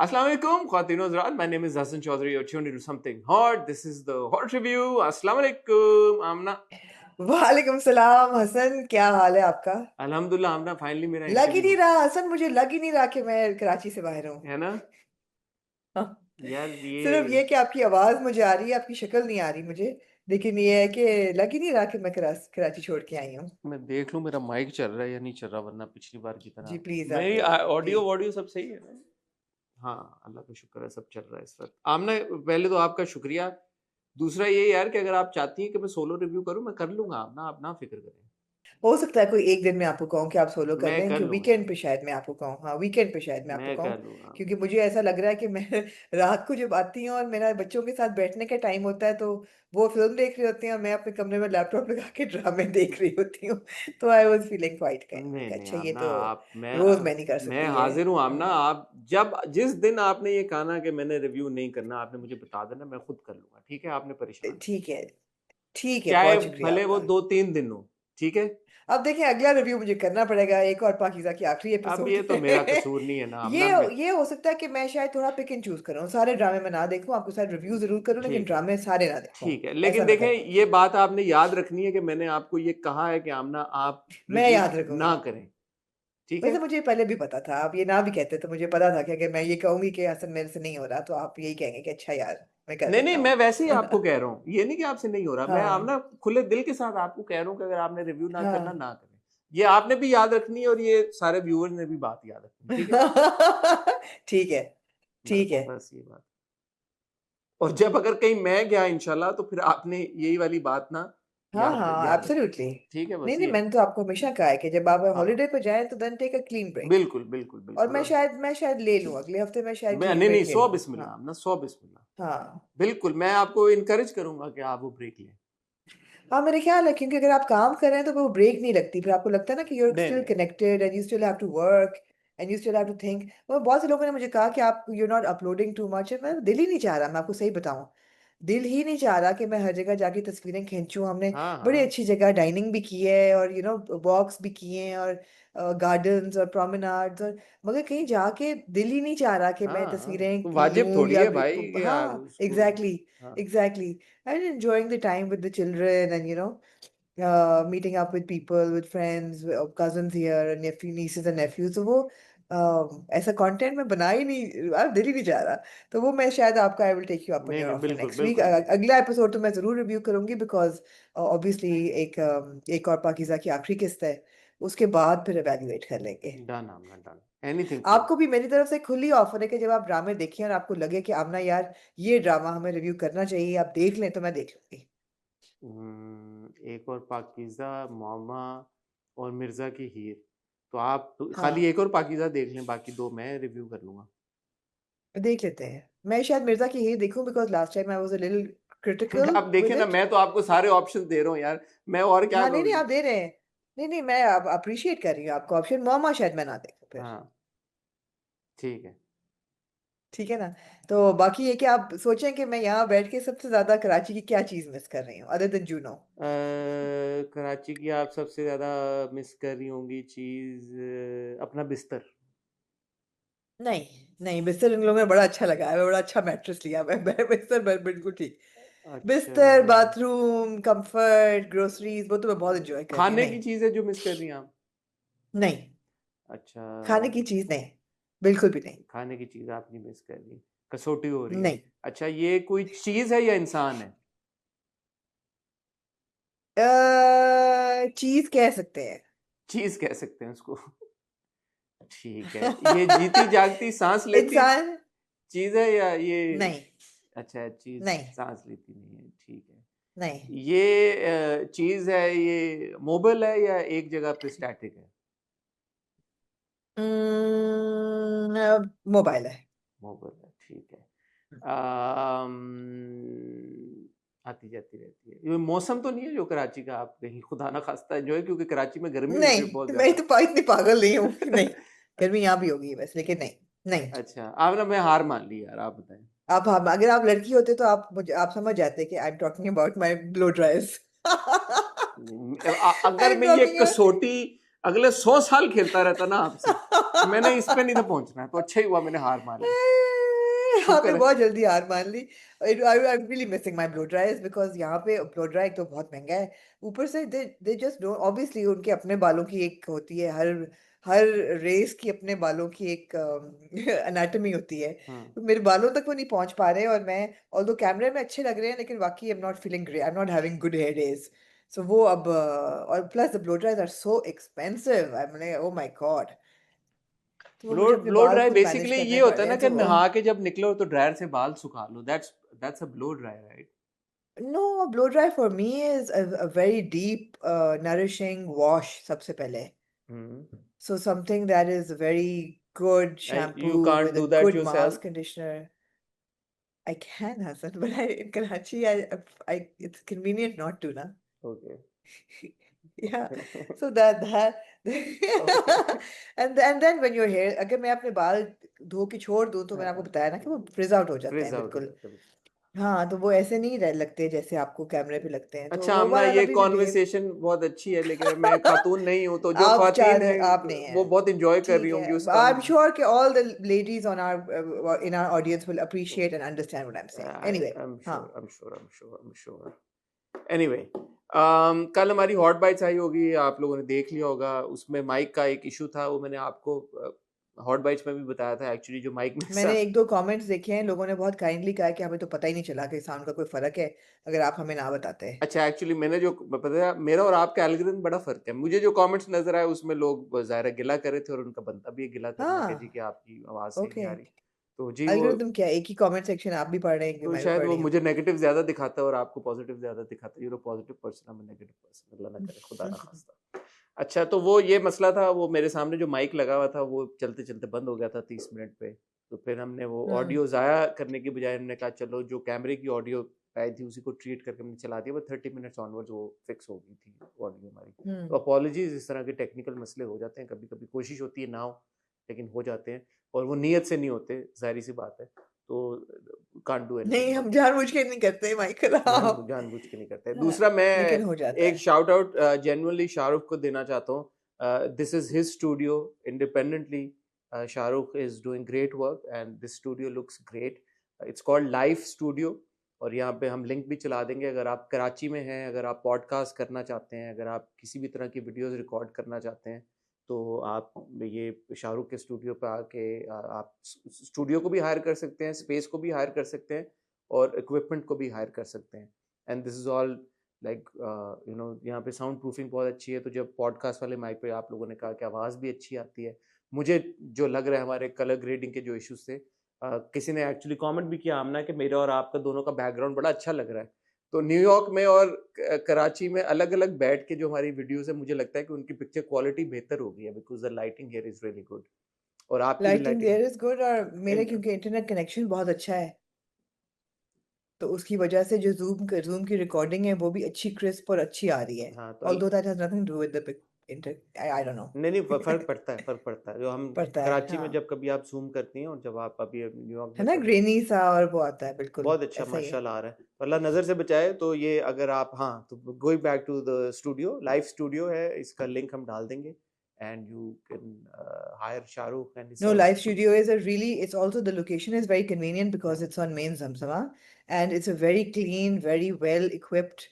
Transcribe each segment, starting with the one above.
Assalamu alaikum, Khwateen Hazrat. My name is Hassan Chaudhary. You're tuned into something hot. This is the hot review. Assalamu alaikum, Amna. वालेकुम सलाम हसन, क्या हाल है आपका? Alhamdulillah, Amna. Finally, मेरा लग ही interview नहीं रहा हसन, मुझे लग ही नहीं रहा कि मैं कराची से बाहर हूँ। है ना हाँ, यार। सिर्फ ये ये कि आपकी आवाज मुझे आ रही है, आपकी शक्ल नहीं आ रही मुझे। लेकिन ये है कि लग ही नहीं रहा कि मैं कराची छोड़ के आई हूँ। मैं देख लूं मेरा माइक चल रहा है या नहीं चल रहा, वरना पिछली बार की जी तरह प्लीज आप मेरी देख लें जी। ऑडियो वॉडियो सब सही है ना? हाँ, अल्लाह का शुक्र है, सब चल रहा है इस वक्त। आमना, पहले तो आपका शुक्रिया। दूसरा ये यार कि अगर आप चाहती हैं कि मैं सोलो रिव्यू करूं, मैं कर लूंगा। आप ना फिक्र करें, हो सकता है कोई एक दिन मैं आपको कहूँ कि आप सोलो कर मैं लें, कर कि लूंगा वीकेंड यार, पे शायद मैं आपको कहूँ। हाँ, वीकेंड पे शायद मैं आपको मैं कहूँ। कर लूंगा। क्योंकि मुझे ऐसा लग रहा है कि मैं रात को जब आती हूँ और मेरा बच्चों के साथ बैठने का टाइम होता है, तो वो फिल्म देख रही होती हैं और मैं अपने कमरे में लैपटॉप लगा के ड्रामे देख रही होती हूँ। तो आई वॉज फीलिंग क्वाइट नहीं काइंड नहीं अच्छा, ये आमना, तो आप रोज मैं नहीं कर मैं सकती है। हाजिर हूँ आमना। हम्म, आप जब जिस दिन आपने ये कहा ना कि मैंने रिव्यू नहीं करना, आपने मुझे बता देना, मैं खुद कर लूंगा। ठीक है, आपने परेशान नहीं ठीक होना, है। ठीक है, चाहे बहुत शुक्रिया भले वो आपका। 2-3 दिन हो। ठीक है। अब देखें, अगला रिव्यू मुझे करना पड़ेगा, एक और पाकीज़ा की आखिरी अब एपिसोड ये तो है। मेरा कसूर नहीं है ना ये आमना। मैं ये हो सकता है कि मैं शायद थोड़ा पिक एंड चूज करूं, सारे ड्रामे मैं ना देखूं, आपके साथ रिव्यू जरूर करूं लेकिन ठीक है, ड्रामे सारे ना देखूं। ठीक है, ऐसा लेकिन मैं देखें, कर ये दूंगी। बात आपने याद रखनी है कि मैंने आपको ये कहा है कि आमना आप मैं रिव्यू याद रखूंगी। ना करें। ठीक है। वैसे मुझे पहले भी पता था, आप ये ना भी कहते तो मुझे पता था कि अगर मैं ये कहूंगी कि हसन मेरे से नहीं हो रहा, तो आप यही कहेंगे कि अच्छा यार मैं कर नहीं नहीं, लेता मैं हूँ। वैसे ही आपको कह रहा हूँ, ये नहीं कि आपसे नहीं हो रहा। मैं हाँ आमना खुले दिल के साथ आपको कह रहा हूँ कि अगर आपने रिव्यू ना करना, हाँ। ना करें। ये आपने भी याद रखनी है और ये सारे व्यूअर्स ने भी बात याद रखनी है। ठीक है। ठीक है। ठीक बस है। बस ये बात। और जब अगर कहीं मैं गया इंशाल्लाह, तो फिर आपने यही वाली बात ना हाँ याद हाँ, याद रखनी एब्सोल्युटली। है। ठीक है, नहीं बस नहीं, ये। मैंने तो आपको हमेशा कहा है कि जब आप हाँ, हॉलीडे पे जाएं तो then take a clean break. बिल्कुल बिल्कुल और बिल्कुल। और मैं शायद ले लूं, अगले हफ्ते मैं शायद मैं क्लीन नहीं नहीं, ब्रेक ले 100 लूं। हाँ बिस्मिल्लाह ना, 100 बिस्मिल्लाह। हाँ। बिल्कुल, मैं आपको इनकरेज करूंगा कि आप वो ब्रेक लें। हाँ, मेरे ख्याल है, क्योंकि अगर आप काम कर रहे हैं तो वो ब्रेक नहीं लगती, फिर आपको लगता है ना कि यू आर नहीं स्टिल नहीं connected and you still have to work and you still have to think. वो बहुत से लोगों ने मुझे कहा कि आप you not uploading too much. मैं दिल ही नहीं चाह रहा, मैं आपको सही बताऊं, दिल ही नहीं चाह रहा कि मैं हर जगह जाके तस्वीरें खींचूं। हमने हाँ बड़ी हाँ अच्छी जगह डाइनिंग भी की है और वॉक्स भी किए हैं और गार्डन्स और प्रोमेनाड्स, और मगर कहीं जाके दिल ही नहीं चाह रहा कि मैं हाँ, तस्वीरें तो वाजिब लूं थोड़ी या है भाई कि यार हाँ उसको। एग्जैक्टली। हाँ, exactly. And enjoying the time with the children and meeting up with people, with friends, cousins here, nieces and nephews। तो वो ऐसा कंटेंट मैं बना ही नहीं, अब दिल ही नहीं जा रहा। तो वो मैं शायद आपका, I will take you up on नहीं योर नहीं, ऑफर बिल्कुल नेक्स्ट वीक। बिल्कुल। अगला एपिसोड तो मैं जरूर रिव्यू करूंगी, बिकॉज ऑब्वियसली एक और पाकीज़ा की आखिरी किस्त है, उसके बाद फिर एवेल्युएट कर लेंगे। Done Amna, done. Anything for. आपको भी मेरी तरफ से खुली ऑफर है कि जब आप ड्रामे देखें और आपको लगे कि आमना यार ये ड्रामा हमें रिव्यू करना चाहिए, आप देख लें, तो मैं देख लूंगी। एक और पाकीज़ा, मामा और मिर्ज़ा की हीर। तो आप खाली हाँ, एक और पाकीज़ा देख लें, बाकी दो मैं रिव्यू कर लूँगा। देख लेते हैं। मैं शायद मिर्जा की ही देखूं, because last time I was a little critical आप देखें विद ना, इट। मैं तो आपको सारे ऑप्शन दे रहा हूँ यार, मैं और क्या हाँ, नहीं करूँ नहीं, जी। आप दे रहे हैं। नहीं नहीं, मैं आप अप्रिशिएट कर रही हूँ आपको ऑप्शन। मोमा शायद मैं ना देखूं फिर। हाँ, ठीक है। ठीक है ना? तो बाकी ये कि आप सोचें कि मैं यहाँ बैठ के सबसे ज्यादा कराची की क्या चीज मिस कर रही हूँ अदर देन जूनो। कराची की आप सबसे ज़्यादा मिस कर रही होंगी चीज़, अपना बिस्तर। नहीं नहीं, बिस्तर इन लोगों ने बड़ा अच्छा लगाया है, बड़ा अच्छा मैट्रेस लिया। बिस्तर बिल्कुल ठीक। अच्छा, बिस्तर, बाथरूम, कंफर्ट, ग्रोसरीज, वो तो मैं बहुत इंजॉय कर रही हूँ। खाने की नहीं चीज़ है जो मिस कर रही हैं आप? नहीं, अच्छा, खाने की चीज नहीं, बिल्कुल भी नहीं। खाने की चीज़ आप नहीं मिस कर रही, कसौटी हो रही है। नहीं, अच्छा, ये कोई चीज़ है या इंसान है? चीज कह सकते हैं। चीज़ कह सकते हैं उसको। ठीक है, ये जीती जागती सांस लेती इंसान। चीज़ है या ये? नहीं अच्छा, चीज़ नहीं सांस लेती नहीं है, ठीक है। नहीं। ये चीज़ है, ये मोबाइल है या एक जगह पे स्टैटिक है? मोबाइल है। मोबाइल है, ठीक है। अम, आती जाती रहती है। ये मौसम तो नहीं है जो कराची का आप कहीं खुदा ना खास्ता एंजॉय, क्योंकि कराची में गर्मी होती है बहुत नहीं, मैं ज्यादा। तो इतनी पागल नहीं हूँ। नहीं, गर्मी यहाँ भी होगी बस, लेकिन नहीं। नहीं। अच्छा, आपने मैं हार मान ली यार, आप बताएं। आप अगर आप लड़की होते तो आप समझ जाते कि I am talking about my blow dryers. I अगर एम मैं ये टॉकिंग। कसौटी अगले 100 साल खेलता रहता ना आपसे, मैंने इस पे नहीं था पहुंचना, तो अच्छा ही हुआ मैंने हार मान ली। यहाँ पे शुक्र है। बहुत जल्दी हार मान ली। I'm really missing my blow dryers because यहाँ पे blow dry एक तो बहुत महंगा है, ऊपर से they just don't, obviously उनके अपने बालों की एक होती है, हर रेस की अपने बालों की एक एनाटॉमी होती है, हम्म। तो मेरे बालों तक वो नहीं पहुंच पा रहे, और मैं ऑल्दो कैमरे में अच्छे लग रहे हैं लेकिन बाकी I am not feeling great, I am not having good hair days. So वो अब और plus the blow dryers are so expensive, I am like oh my god, तो वो ब्लो मुझे अपने ब्लो बाल ड्राई खुद मैनेज बेसिकली करने ये होता पड़ है रहे ना हैं कि तो नहा के जब निकलो तो ड्रायर से बाल सुखा लो, that's a blow dry, right? No, blow dry for me is a very deep, nourishing wash, sabse pehle. Hmm. So something that is very good you shampoo can't with a do that good yourself? mask conditioner. I can, Hassan, but in Karachi, it's convenient not to, na. Okay. Yeah. So that okay. and then when your hair, अगर मैं अपने बाल धो के छोड़ दूं तो मैंने आपको बताया ना कि वो फ्रिज आउट हो जाते फ्रिज हैं आउट हो बिल्कुल। जाता है। हाँ, तो वो ऐसे नहीं लगते जैसे आपको कैमरे पे लगते हैं, तो अच्छा वो आमना, वाला ये अभी भी बिहेव। कॉन्वर्सेशन बहुत अच्छी है लेकिन मैं खातून नहीं हूँ, तो जो आप खातून चाह हैं आप नहीं वो हैं, बहुत इंजॉय कर रही ठीक होंगी उस है। आई एम श्योर कि all the ladies on our in our audience will appreciate and understand what I'm saying. Anyway, I am हाँ श्योर, एनीवे, कल हमारी हॉट बाइट्स आई होगी, आप लोगों ने देख लिया होगा, उसमें माइक का एक इशू था, वो मैंने आपको हॉट बाइट्स में भी बताया था एक्चुअली, जो माइक में मैंने एक दो कमेंट्स देखे हैं, लोगों ने बहुत काइंडली कहा कि हमें तो पता ही नहीं चला कि साउंड का कोई फर्क है, अगर आप हमें ना बताते। अच्छा एक्चुअली मैंने जो पता है, मेरा और आपका एल्गोरिथम बड़ा फर्क है, मुझे जो कमेंट्स नजर आए उसमें लोग ज़ाहिर है गिला कर रहे थे और उनका बनता भी है गिला करना कि जी हाँ, कि आपकी आवाज़ सही नहीं ओके। आ रही, तो जी वो, एल्गोरिथम क्या है? एक ही कमेंट सेक्शन आप भी पढ़ रहे हैं कि तो मैं भी शायद पढ़ वो रही हूँ? मुझे नेगेटिव ज्यादा दिखाता है और आपको पॉजिटिव ज्यादा दिखाता है, यू नो पॉजिटिव पर्सन, मैं नेगेटिव पर्सन, अल्लाह ना करे, खुदा ना खास्ता। अच्छा तो वो ये मसला था, वो मेरे सामने जो माइक लगा हुआ था वो चलते चलते बंद हो गया था 30 मिनट पे, तो फिर हमने वो हम्म ऑडियो ज़ाया करने की बजाय हमने कहा चलो जो कैमरे की ऑडियो आई थी उसी को ट्रीट करके हमने चला दिया, वो 30 मिनट्स ऑनवर्ड्स वो फिक्स हो गई थी ऑडियो हमारी। तो हम्म अपॉलॉजीज, इस तरह के टेक्निकल मसले हो जाते हैं कभी कभी, कोशिश होती है ना हो लेकिन हो जाते हैं, और वो नीयत से नहीं होते, जाहिर सी बात है, तो कांट डू एनीथिंग नहीं, अबाउट हम जानबूझ के नहीं करते माइकल, इट, आप। जानबूझ के नहीं करते। हाँ, दूसरा मैं लेकिन हो जाता एक है। शाउट आउट जेन्युइनली शाहरुख को देना चाहता हूँ, this is his studio independently, Shahrukh is doing great work and this studio looks great, it's called life studio, और यहाँ पे हम लिंक भी चला देंगे, अगर आप कराची में हैं, अगर आप पॉडकास्ट करना चाहते हैं, अगर आप किसी भी तरह की वीडियोस रिकॉर्ड करना चाहते हैं, तो आप ये शाहरुख के स्टूडियो पे आके आप स्टूडियो को भी हायर कर सकते हैं, स्पेस को भी हायर कर सकते हैं, और इक्विपमेंट को भी हायर कर सकते हैं, and this is all like you know, यहाँ पे साउंड प्रूफिंग बहुत अच्छी है, तो जब पॉडकास्ट वाले माइक पे आप लोगों ने कहा कि आवाज़ भी अच्छी आती है, मुझे जो लग रहा है हमारे कलर ग्रेडिंग के जो इश्यूज थे, किसी ने एक्चुअली कमेंट भी किया आमना कि मेरा और आपका दोनों का बैकग्राउंड बड़ा अच्छा लग रहा है, तो न्यूयॉर्क में और कराची में अलग अलग बैठ के जो हमारी वीडियोस है, मुझे लगता है कि उनकी पिक्चर क्वालिटी बेहतर हो गई है, because the lighting here is really good, और आपकी भी lighting lighting there is good, और मेरे क्योंकि इंटरनेट कनेक्शन बहुत अच्छा है, तो उसकी वजह से जो जूम की रिकॉर्डिंग है वो भी अच्छी क्रिस्प और अच्छी आ रही है, हाँ तो although that has nothing to do with the inter, I don't know. नहीं नहीं, फर्क पड़ता है, फर्क पड़ता है, जो हम पड़ता है, कराची में हाँ, जब कभी आप जूम करती हैं और जब आप अभी न्यूयॉर्क है में ना, कर रहे हैं, ग्रेनी सा, और वो आता है बिल्कुल बहुत अच्छा ऐसा ही है। माशाल्लाह आ रहा है, तो अल्लाह नज़र से बचाए, तो ये अगर आप, हाँ तो going back to the studio, live studio है, इसका लिंक हम डाल देंगे, and you can hire Shahrukh and his No, Live services. Studio is a really, it's also, the location is very convenient because या it's on main Zamzama, and it's a very clean, very well equipped,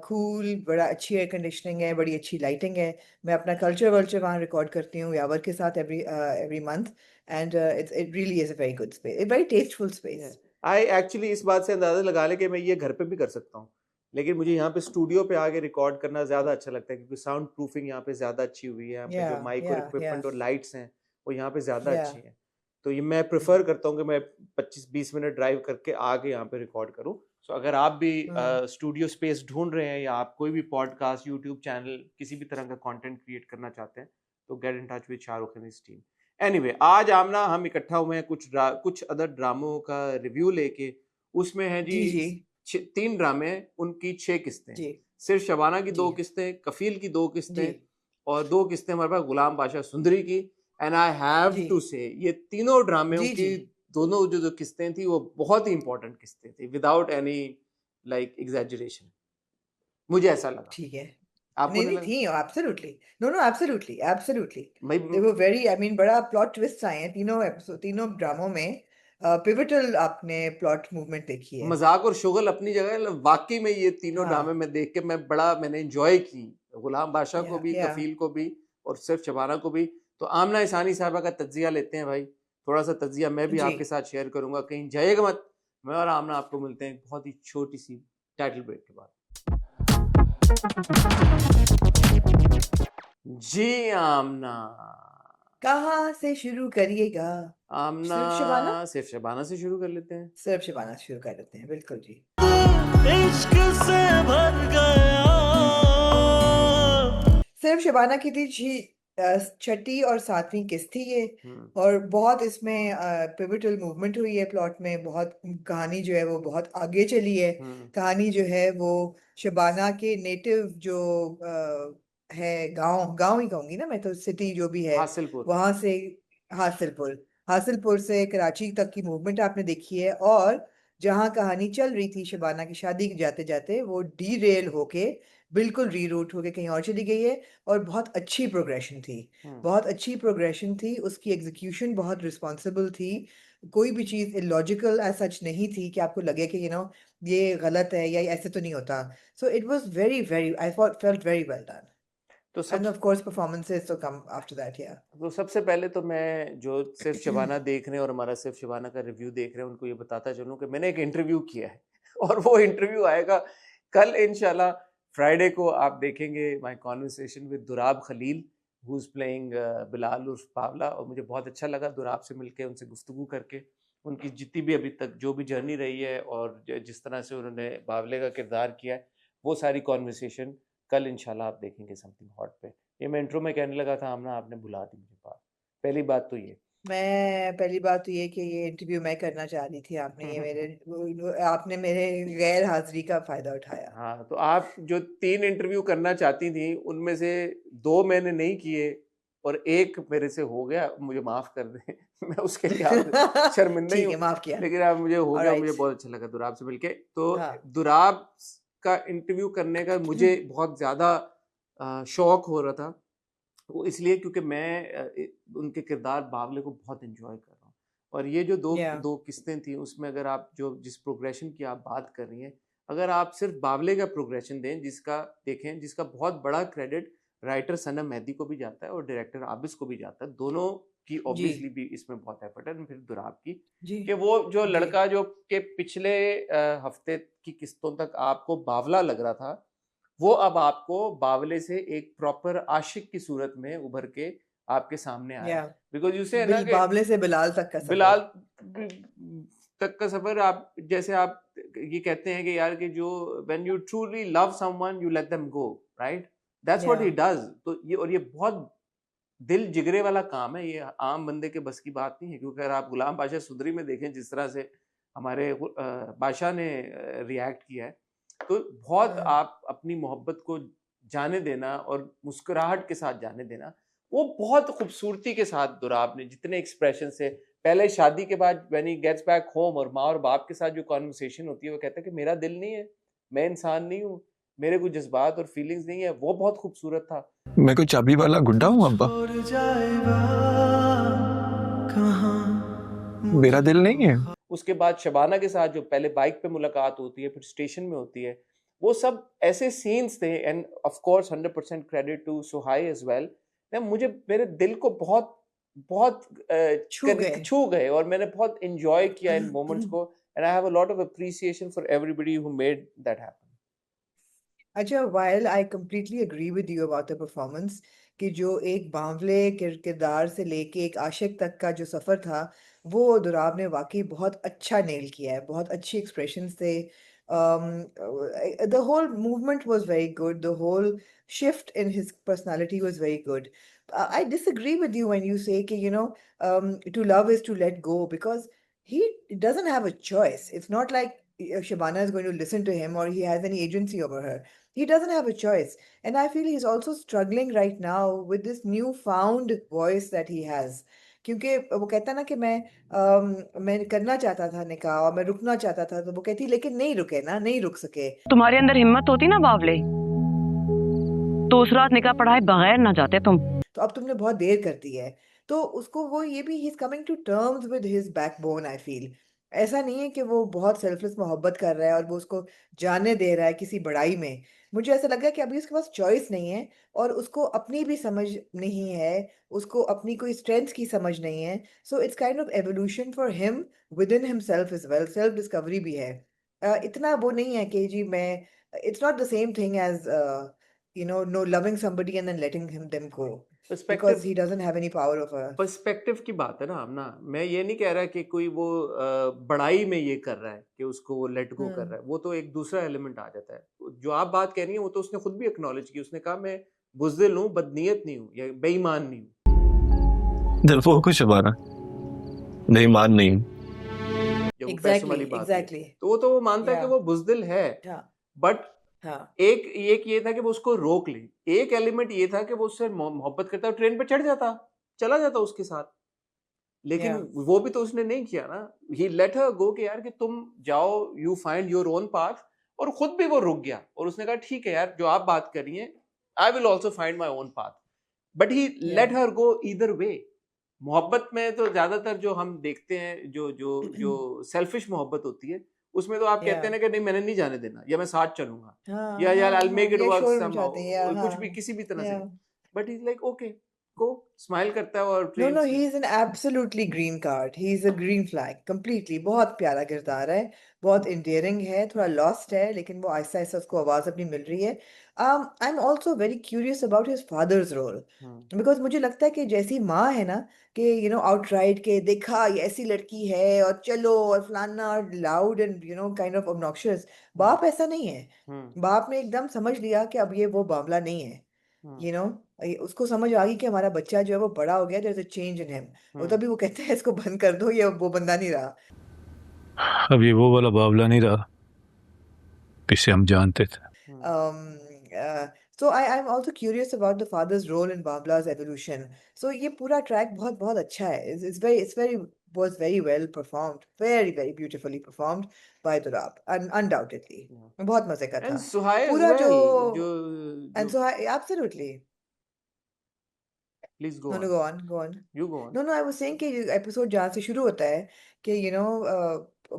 cool, बड़ा अच्छी air conditioning है, बड़ी अच्छी lighting है। मैं अपना culture vulture वहाँ रिकॉर्ड करती हूँ यावर के साथ every month, and it really is a very good space, a very tasteful space. I actually इस बात से अंदाजा लगा ले कि मैं ये घर पे भी कर सकता हूँ, लेकिन मुझे यहाँ पे स्टूडियो पे आके रिकॉर्ड करना ज़्यादा अच्छा लगता है, क्योंकि साउंड प्रूफिंग यहाँ पे ज़्यादा अच्छी हुई है, यहाँ पे जो Yeah, माइक और yeah, इक्विपमेंट yeah, और लाइट्स हैं वो यहाँ पे ज़्यादा अच्छी yeah. हैं, तो ये मैं प्रेफर करता हूँ कि मैं 25-20 मिनट ड्राइव करके आके यहाँ पे रिकॉर्ड करूँ। सो अगर आप भी Hmm. स्टूडियो स्पेस ढूंढ रहे हैं, या आप कोई भी पॉडकास्ट, यूट्यूब चैनल, किसी भी तरह का कॉन्टेंट क्रिएट करना चाहते हैं, तो get in touch with Shahrukh and his team. Anyway, आज आमना हम इकट्ठा हुए हैं कुछ अदर ड्रामों का रिव्यू लेके, उसमें है जी जी जी 3 ड्रामे हैं, उनकी 6 किस्तें, जी सिर्फ शबाना की जी 2 किस्तें, कफील की 2 जी किस्तें, और 2 किस्तें हमारे पास गुलाम बादशाह सुंदरी की, एंड आई हैव जी टू से ये तीनों ड्रामेों जी की जी दोनों जो किस्तें थी वो बहुत ही इंपॉर्टेंट किस्तें थी, विदाउट एनी लाइक एग्जैजरेशन, मुझे ऐसा लगा, ठीक है। आपको नहीं नहीं नहीं, लगा? थी absolutely, no no, absolutely absolutely, भाई they were very, I mean बड़ा प्लॉट ट्विस्ट आए हैं तीनों एपिसोड, तीनों ड्रामों में। पिवटल आपने प्लॉट मूवमेंट देखी है। मजाक और शुगल अपनी जगह है, वाकई में ये तीनों ड्रामे हाँ में देख के मैंने एंजॉय की, गुलाम बादशाह को भी, या कफील को भी, और सिर्फ शबाना को भी। तो आमना इसानी साहबा का तज्जिया लेते हैं भाई, थोड़ा सा तज्जिया मैं भी जी। आपके साथ शेयर करूंगा, कहीं जाइएगा मत। मैं और आमना आपको मिलते हैं एक बहुत ही छोटी सी टाइटल ब्रेक के बाद। जी आमना, कहाँ से शुरू करिएगा? आमना सिर्फ शबाना? सिर्फ शबाना से शुरू कर लेते हैं। सिर्फ शबाना से शुरू कर लेते हैं, बिल्कुल जी। इश्क से भर गया। सिर्फ शबाना की थी जी, छठी और सातवीं किस्त थी ये। और बहुत इसमें पिवटल मूवमेंट हुई है प्लॉट में, बहुत कहानी जो है वो बहुत आगे चली है। कहानी जो है वो शबाना के नेटिव जो है, गांव गांव ही कहूंगी ना मैं तो, सिटी जो भी है हासिलपुर। वहां से, हासिलपुर, हासिलपुर से कराची तक की मूवमेंट आपने देखी है। और जहाँ कहानी चल रही थी शबाना की शादी के जाते जाते, वो डी रेल होके बिल्कुल रीरूट होके कहीं और चली गई है। और बहुत अच्छी प्रोग्रेशन थी, बहुत अच्छी प्रोग्रेशन थी, उसकी एग्जीक्यूशन बहुत रिस्पॉन्सिबल थी। कोई भी चीज़ इलॉजिकल एज सच नहीं थी कि आपको लगे कि ये गलत है या ये ऐसे तो नहीं होता। So it was very very, I felt very well done. तो एंड ऑफ कोर्स परफॉर्मेंसेस तो कम आफ्टर दैट। या तो सबसे पहले तो मैं जो सिर्फ शबाना देख रहे हैं और हमारा सिर्फ शबाना का रिव्यू देख रहे हैं उनको ये बताता चलूं कि मैंने एक इंटरव्यू किया है और वो इंटरव्यू आएगा कल इंशाल्लाह, फ्राइडे को आप देखेंगे my conversation with Durab Khalil, who is playing Bilal उर्फ पावला। और मुझे बहुत अच्छा लगा दुराब से मिलके, उनसे गुफ्तगू करके, उनकी जितनी भी अभी तक जो भी जर्नी रही है और जिस तरह से उन्होंने बावले का किरदार किया है, वो सारी कॉन्वर्सेशन कल इंशाल्लाह आप देखेंगे समथिंग हॉट पे। ये मैं इंट्रो में कहने लगा था आमना, आपने भुला दी मुझे बात। पहली बात तो ये मैं पहली बात तो ये कि ये इंटरव्यू मैं करना चाह रही थी, आपने मेरे गैर हाजिरी का फायदा उठाया। हाँ, तो आप जो 3 इंटरव्यू करना चाहती थी उनमें से 2 मैंने नहीं किए और 1 मेरे से हो गया, मुझे माफ कर दें मैं उसके लिए आपसे शर्मिंदा ही ठीक हूँ, है, माफ किया। लेकिन आप मुझे हो गया, मुझे ऑलराइट। बहुत अच्छा लगा दुराब से मिलके। तो हाँ दुराब का इंटरव्यू करने का मुझे बहुत ज्यादा शौक हो रहा था, वो इसलिए क्योंकि मैं उनके किरदार बावले को बहुत एंजॉय कर रहा हूँ। और ये जो दो या दो किस्तें थी उसमें अगर आप जो जिस प्रोग्रेशन की आप बात कर रही हैं, अगर आप सिर्फ बावले का प्रोग्रेशन दें, जिसका देखें, जिसका बहुत बड़ा क्रेडिट राइटर सनम मेहदी को भी जाता है और डायरेक्टर आबिस को भी जाता है, दोनों की जी ऑब्वियसली भी इसमें बहुत एफर्ट है। फिर दुराब की जी कि वो जो जी लड़का जो के पिछले हफ्ते की किस्तों तक आपको बावला लग रहा था, वो अब आपको बावले से एक प्रॉपर आशिक की सूरत में उभर के आपके सामने आया या है। बिकॉज यू से ना कि बावले से बिलाल तक का बिलाल सफर। तक का सफर, आप जैसे आप ये कहते हैं कि यार कि जो when you truly love someone you let them go, right, that's what या ही डज। तो ये, और ये बहुत दिल जिगरे वाला काम है, ये आम बंदे के बस की बात नहीं है। क्योंकि अगर आप गुलाम बादशाह सुंदरी में देखें जिस तरह से हमारे बादशाह ने रिएक्ट किया है, तो बहुत आप अपनी मोहब्बत को जाने देना और मुस्कुराहट के साथ जाने देना, वो बहुत खूबसूरती के साथ दुराब ने जितने एक्सप्रेशन से, पहले शादी के बाद when he gets back home और माँ और बाप के साथ जो कॉन्वर्सेशन होती है, वो कहता है कि मेरा दिल नहीं है, मैं इंसान नहीं हूँ, मेरे कोई जज्बात और फीलिंग्स नहीं है, वो बहुत खूबसूरत था। मैं कोई चाबी वाला गुड्डा हूँ अब्बा? मेरा दिल नहीं है। उसके बाद शबाना के साथ जो पहले बाइक पे मुलाकात होती है, फिर स्टेशन में होती है, वो सब ऐसे सीन्स थे। And of course 100% credit to Suhai as well. मुझे मेरे दिल को बहुत बहुत छू गए और मैंने बहुत एंजॉय किया इन मोमेंट्स को। And I have a lot of appreciation for everybody who made that happen. अच्छा, while I completely agree with you about the performance, कि जो एक बावले किरदार से लेके एक आशिक तक का जो सफ़र था, वो दुराब ने वाकई बहुत अच्छा नेल किया है, बहुत अच्छी एक्सप्रेशंस थे। The whole movement was very good, the whole shift in his personality was very good. I disagree with you when you say कि to love is to let go, because he doesn't have a choice. It's not like Shabana is going to listen to him or he has any agency over her. He doesn't have a choice. And I feel he's also struggling right now with this newfound voice that he has. क्योंकि वो कहता ना कि मैं करना चाहता था निकाह और मैं रुकना चाहता था, तो वो कहती लेकिन नहीं रुके ना, नहीं रुक सके। तुम्हारे अंदर हिम्मत होती ना बावले, तो उस रात निकाह पढ़ाए बगैर ना जाते तुम। तो अब तुमने बहुत देर कर दी है। तो उसको वो ये भी he is coming to terms with his backbone I feel. ऐसा नहीं है कि वो बहुत सेल्फलेस मोहब्बत कर रहा है और वो उसको जाने दे रहा है किसी बड़ाई में। मुझे ऐसा लगा कि अभी उसके पास चॉइस नहीं है और उसको अपनी भी समझ नहीं है, उसको अपनी कोई स्ट्रेंथ की समझ नहीं है। So it's kind of evolution for him within himself is well, self discovery भी है। इतना वो नहीं है कि जी मैं, it's not the same thing as no loving somebody and then letting them go because perspective he doesn't have any power over. Perspective की बात है ना हम ना, मैं ये नहीं कह रहा कि कोई वो बड़ाई में ये कर रहा है कि उसको वो लेट गो कर Hmm. रहा है, वो तो एक दूसरा एलिमेंट आ जाता है। जो आप बात कह रही हैं वो तो उसने खुद भी एक्नॉलेज की, उसने कहा मैं बुज़दिल हूँ, बदनीयत नहीं हूँ या बेईमान नहीं हूँ, दिल वो कुछ हमारा बेईमान नहीं हूँ। या वो पैसों वाली Exactly, बात है, exactly. तो वो मानता है कि Yeah, वो बुज़दिल है। yeah, बट हाँ, एक ये था कि वो उसको रोक ले, एक एलिमेंट ये था कि वो उससे मोहब्बत करता और ट्रेन पे चढ़ जाता, चला जाता उसके साथ। लेकिन yeah, वो भी तो उसने नहीं किया ना, ही लेट हर गो कि यार कि तुम जाओ, you find your own path, और खुद भी वो रुक गया और उसने कहा ठीक है यार जो आप बात कर रही हैं, I will also find my own path, but he let yeah. Her go either way. मोहब्बत में तो ज्यादातर जो हम देखते हैं, जो जो जो सेल्फिश मोहब्बत होती है, उसमें तो आप कहते हैं Yeah, ना कि नहीं मैंने नहीं जाने देना, या मैं साथ चलूंगा, हाँ, या यार हाँ, आई हाँ, मेक इट या वर्क शोर समहाउ, मचाते हैं, या कुछ भी हाँ, किसी भी तरह से। yeah. But is like okay, को स्माइल करता है और No, ट्रेन no, से। he's an absolutely green card. He's a green flag, completely. बहुत प्यारा किरदार है, बहुत endearing है, थोड़ा lost है, लेकिन वो आहिस्ता आहिस्ता उसको आवाज़ अपनी मिल रही है। I'm also very curious about his father's role, hmm because मुझे लगता है कि जैसी माँ है ना, कि outright के देखा ये ऐसी लड़की है और चलो और फलाना, loud and kind of obnoxious। हम्म बाप ऐसा नहीं है। हम्म बाप ने एकदम समझ लिया कि अब ये वो मामला नहीं है। हम्म यू नो उसको समझ आ गई कि हमारा बच्चा जो है वो बड़ा हो गया, there is a change in him. और हम्म तभी वो कहते हैं इसको बंद कर दो, ये वो बंदा नहीं रहा। अब ये वो वाला बावला नहीं रहा जिसे हम जानते थे। हम्म um so I'm also curious about the father's role in Babla's evolution. So ये पूरा ट्रैक बहुत बहुत अच्छा है। It's very was very well performed, very beautifully performed by Durab, undoubtedly बहुत मजे का एंड था सुहाय एज पूरा जो। वेल, जो And जो so absolutely. Please go No, no, on, go on, go on. You go on. No, no, I was saying कि episode जहाँ से शुरू होता है कि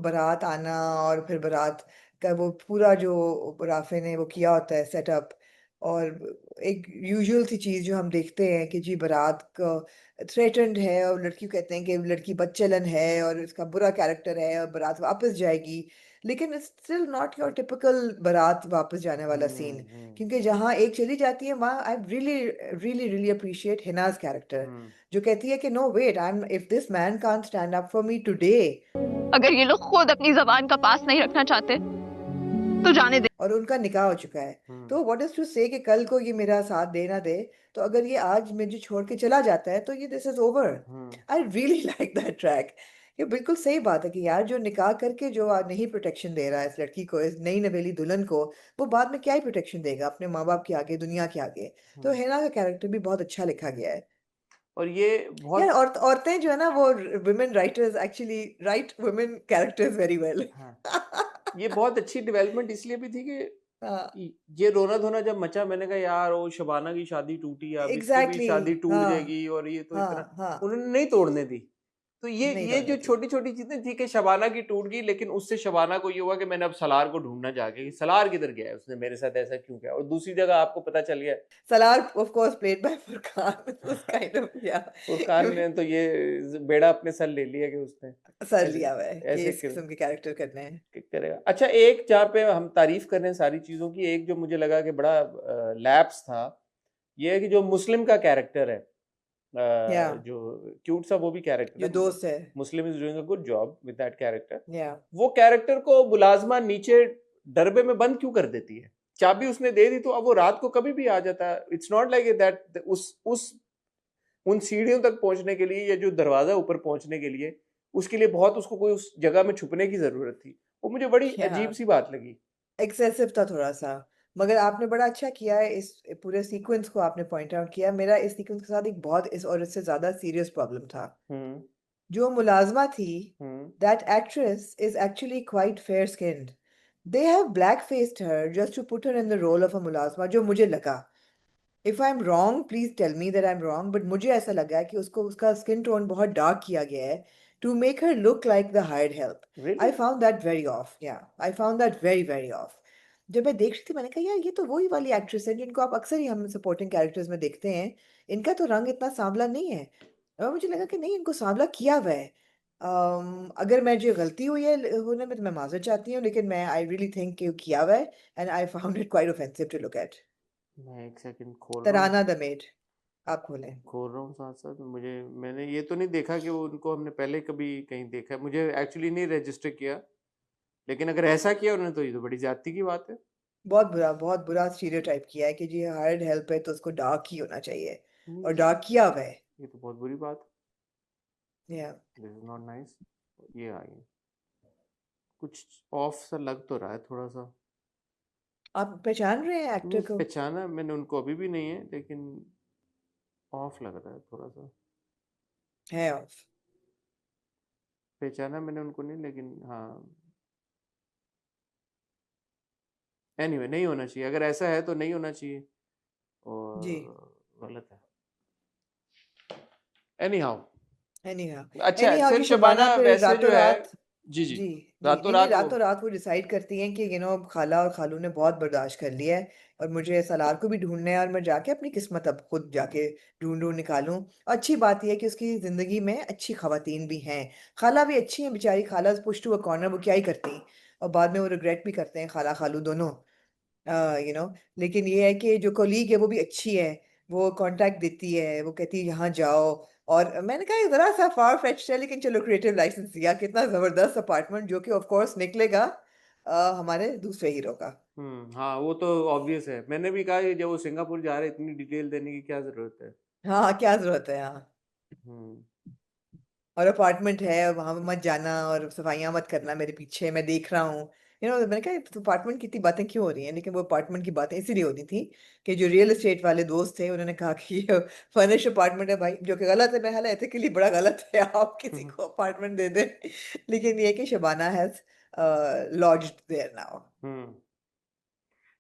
बारात आना और फिर बारात का वो पूरा जो राफे ने वो किया होता है सेटअप, और एक यूजुअल सी चीज़ जो हम देखते हैं कि जी बारात का थ्रेटन्ड है और लड़की को कहते हैं कि लड़की बदचलन है और इसका बुरा कैरेक्टर है और बारात वापस जाएगी, लेकिन it's still not your typical बारात वापस जाने वाला सीन। क्योंकि जहाँ एक चली जाती है वहाँ I really really really appreciate Hina's character, जो कहती है कि no wait, I am if this man can't stand up for me today. अगर ये लोग खुद अपनी जबान का पास नहीं रखना चाहते तो जाने दे। और उनका निकाह हो चुका है, तो व्हाट इज टू से कि कल को ये मेरा साथ दे ना दे, तो अगर ये आज मुझे छोड़ के चला जाता है तो ये this is over. I really like that track. ये बिल्कुल सही बात है कि यार जो निकाह करके जो आज नहीं प्रोटेक्शन दे रहा है इस लड़की को, इस नई नवेली दुल्हन को, वो बाद में क्या ही प्रोटेक्शन देगा अपने माँ बाप के आगे, दुनिया के आगे। तो हिना का कैरेक्टर भी बहुत अच्छा लिखा गया है। और ये यार बहुत औरतें जो है ना वो women writers actually right women characters very well. हाँ, ये बहुत अच्छी डेवलपमेंट इसलिए भी थी कि हाँ, ये रोना धोना जब मचा, मैंने कहा यार वो शबाना की शादी टूटी, अब इसकी भी एग्जैक्टली। शादी टूट हाँ, जाएगी, और ये तो इतना हाँ, उन्होंने नहीं तोड़ने दी। तो नहीं ये जो तोड़ने दी। छोटी छोटी चीजें थी कि शबाना की टूट गई, लेकिन उससे शबाना को ये हुआ कि मैंने अब सलार को ढूंढना जाके, सलार किधर गया है, उसने मेरे साथ ऐसा क्यों किया, और दूसरी जगह आपको पता चल गया Salar, of course, played by Furqan. was kind of, yeah. Furqan ने तो ये बेड़ा अपने सर ले लिया कि उसने सर ऐसे लिया हुआ है कि ऐसे इस किस्म के कैरेक्टर करने हैं। करेगा। अच्छा, एक जहाँ पे हम तारीफ कर रहे हैं सारी चीजों की, एक जो मुझे लगा कि बड़ा लैप्स था, ये है कि जो मुस्लिम का कैरेक्टर है, Yeah, जो क्यूट सा वो भी कैरेक्टर जो है, दोस्त है। Muslim is doing a good job with that character. Yeah, वो कैरेक्टर को मुलाजमा नीचे डरबे में बंद क्यों कर देती है, चाबी उसने दे दी तो अब वो रात को कभी भी आ जाता है। इट्स नॉट लाइक दैट उस उन सीढ़ियों तक पहुंचने के लिए, या जो दरवाजा ऊपर पहुंचने के लिए, उसके लिए बहुत उसको कोई उस जगह में छुपने की जरूरत थी। वो मुझे बड़ी अजीब yeah. सी बात लगी। एक्सेसिव था थोड़ा सा, मगर आपने बड़ा अच्छा किया है, इस पूरे सीक्वेंस को आपने पॉइंट आउट किया। मेरा इस सीक्वेंस के साथ एक बहुत इस और इससे ज्यादा सीरियस प्रॉब्लम था। हम्म जो मुलाजमा थी, हम्म that actress is actually quite fair skinned. They have black faced her just to put her in the role of a मुलाजमा, जो मुझे लगा। If I am wrong please tell me that I am wrong, but मुझे ऐसा लगा है कि उसको उसका स्किन टोन बहुत डार्क किया गया है to make her look like the hired help. I Really? Found that very off, या I found that very very off. जब मैं देख रही थी मैंने कहा यार ये तो वही वाली एक्ट्रेस है जिनको आप अक्सर ही हम सपोर्टिंग कैरेक्टर्स में देखते हैं, इनका तो रंग इतना सांवला नहीं है। और मुझे लगा कि नहीं, इनको सांवला किया हुआ है। अगर मुझे गलती हुई है होने में तो मैं माजरत चाहती हूँ, लेकिन मैं आई रियली थिंक कि किया हुआ है, and I found it quite offensive to look at. मैं एक सेकंड खोल रहा हूँ। तराना द मेड, आप खोलें। खोल रहा हूँ साथ साथ। मैंने ये तो नहीं देखा कि वो उनको हमने पहले कभी कहीं देखा है, मुझे एक्चुअली नहीं रजिस्टर किया। लेकिन अगर ऐसा किया उन्होंने तो ये तो बड़ी ज्यादती की बात है। बहुत बुरा स्टीरियोटाइप किया है कि जी हायर्ड हेल्प है तो उसको डार्क ही होना चाहिए, और नहीं, डार्क किया हुआ है। ये तो बहुत बुरी बात या है। This is not nice. ये आ गया, कुछ ऑफ सा लग तो रहा है थोड़ा सा। आप पहचान रहे हैं नहीं एक्टर को? पहचाना मैंने उनको अभी भी नहीं है, लेकिन ऑफ लग रहा है थोड़ा सा। है ऑफ। पहचाना मैंने उनको नहीं, लेकिन हाँ। एनीवे नहीं होना चाहिए, अगर ऐसा है तो नहीं होना चाहिए, जी। और गलत है। Any how. एनीहाउ, अच्छा है, एनीहाउ कि सिर्फ शबाना शबाना फिर वैसे रातों जो है। रात। जी जी। जी। जी रातों नहीं नहीं, रात वो। रातों रात वो डिसाइड करती हैं कि खाला और खालू ने बहुत बर्दाश्त कर लिया है, और मुझे सलार को भी ढूंढना है, और मैं जाके अपनी किस्मत अब खुद जाके ढूंढ ढूंढ निकालूं। अच्छी बात यह है कि उसकी जिंदगी में अच्छी खवातीन भी हैं। खाला भी अच्छी हैं बेचारी, खाला पुश टू अ कॉर्नर, वो क्या ही करती, और बाद में वो रिग्रेट भी करते हैं खाला खालू दोनों। यू नो लेकिन ये है कि जो कोलीग है वो भी अच्छी है, वो कांटेक्ट देती है, वो कहती है यहाँ जाओ। और मैंने कहा ये जरा सा फार फेच्ड है, लेकिन चलो क्रिएटिव लाइसेंस दिया, कितना जबरदस्त अपार्टमेंट, जो कि ऑफ कोर्स निकलेगा हमारे दूसरे हीरो का। हाँ वो तो ऑब्वियस है। मैंने भी कहा कि जब वो सिंगापुर जा रहे इतनी डिटेल देने की क्या जरूरत है। हाँ क्या जरूरत है, हाँ। हम्म। और अपार्टमेंट है, वहां मत जाना और सफाइयां मत करना मेरे पीछे, मैं देख रहा हूँ। मैंने कहा अपार्टमेंट की इतनी बातें क्यों हो रही हैं, लेकिन वो अपार्टमेंट की बातें इसीलिए होती थी कि जो रियल एस्टेट वाले दोस्त थे उन्होंने कहा कि ये फर्निश अपार्टमेंट है भाई, जो कि गलत है, मैं हाल एथिकली बड़ा गलत है आप किसी हम्म। को अपार्टमेंट दे दें। लेकिन ये है कि Shabana has lodged there now. Hmm.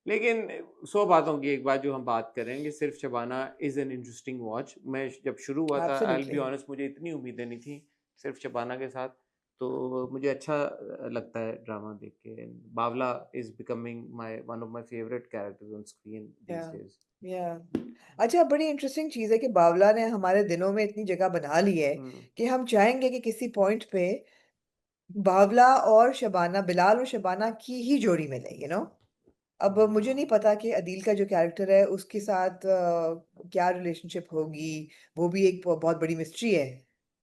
लेकिन 100 बातों की एक बात जो हम बात करेंगे, सिर्फ Shabana is an interesting watch. मैं जब शुरू हुआ था, I will be absolutely. Honest, मुझे इतनी उम्मीदें नहीं थी सिर्फ शबाना के साथ। तो मुझे अच्छा लगता है ड्रामा देख के। बावला is becoming my one of my favourite characters on screen या दीस डेज। या अच्छा, बड़ी इंटरेस्टिंग चीज है कि बावला ने हमारे दिलों में इतनी जगह बना ली है हम्म। कि हम चाहेंगे कि किसी पॉइंट पे बावला और शबाना, बिलाल और शबाना की ही जोड़ी मिले, अब मुझे नहीं पता कि अदील का जो कैरेक्टर है उसके साथ क्या रिलेशनशिप होगी। वो भी एक बहुत बड़ी मिस्ट्री है,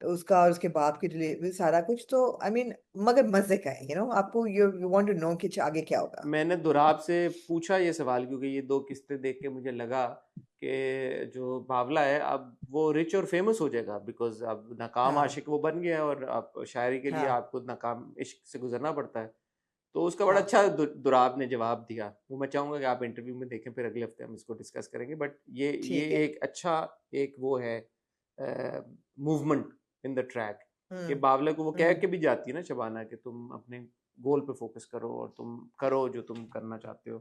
तो उसका और उसके बाप के रिले सारा कुछ, तो आई मीन मगर मजे का है, आपको यू वांट टू नो कि आगे क्या होगा। मैंने दुराब से पूछा ये सवाल, क्योंकि ये दो किस्तें देख के मुझे लगा कि जो बावला है अब वो रिच और फेमस हो जाएगा, बिकॉज अब नाकाम हाँ आशिक वो बन गया है, और अब शायरी के लिए हाँ आपको नाकाम इश्क से गुजरना पड़ता है। तो उसका बड़ा हाँ। अच्छा दुराब ने जवाब दिया। वो मैं चाहूंगा कि आप इंटरव्यू में देखें, फिर अगले हफ्ते हम इसको डिस्कस करेंगे। बट ये ठीक है। एक अच्छा, एक वो है मूवमेंट इन द ट्रैक, कि हम्म बावले को वो कह हम्म के भी जाती है ना शबाना, कि तुम अपने गोल पे फोकस करो और तुम करो जो तुम करना चाहते हो।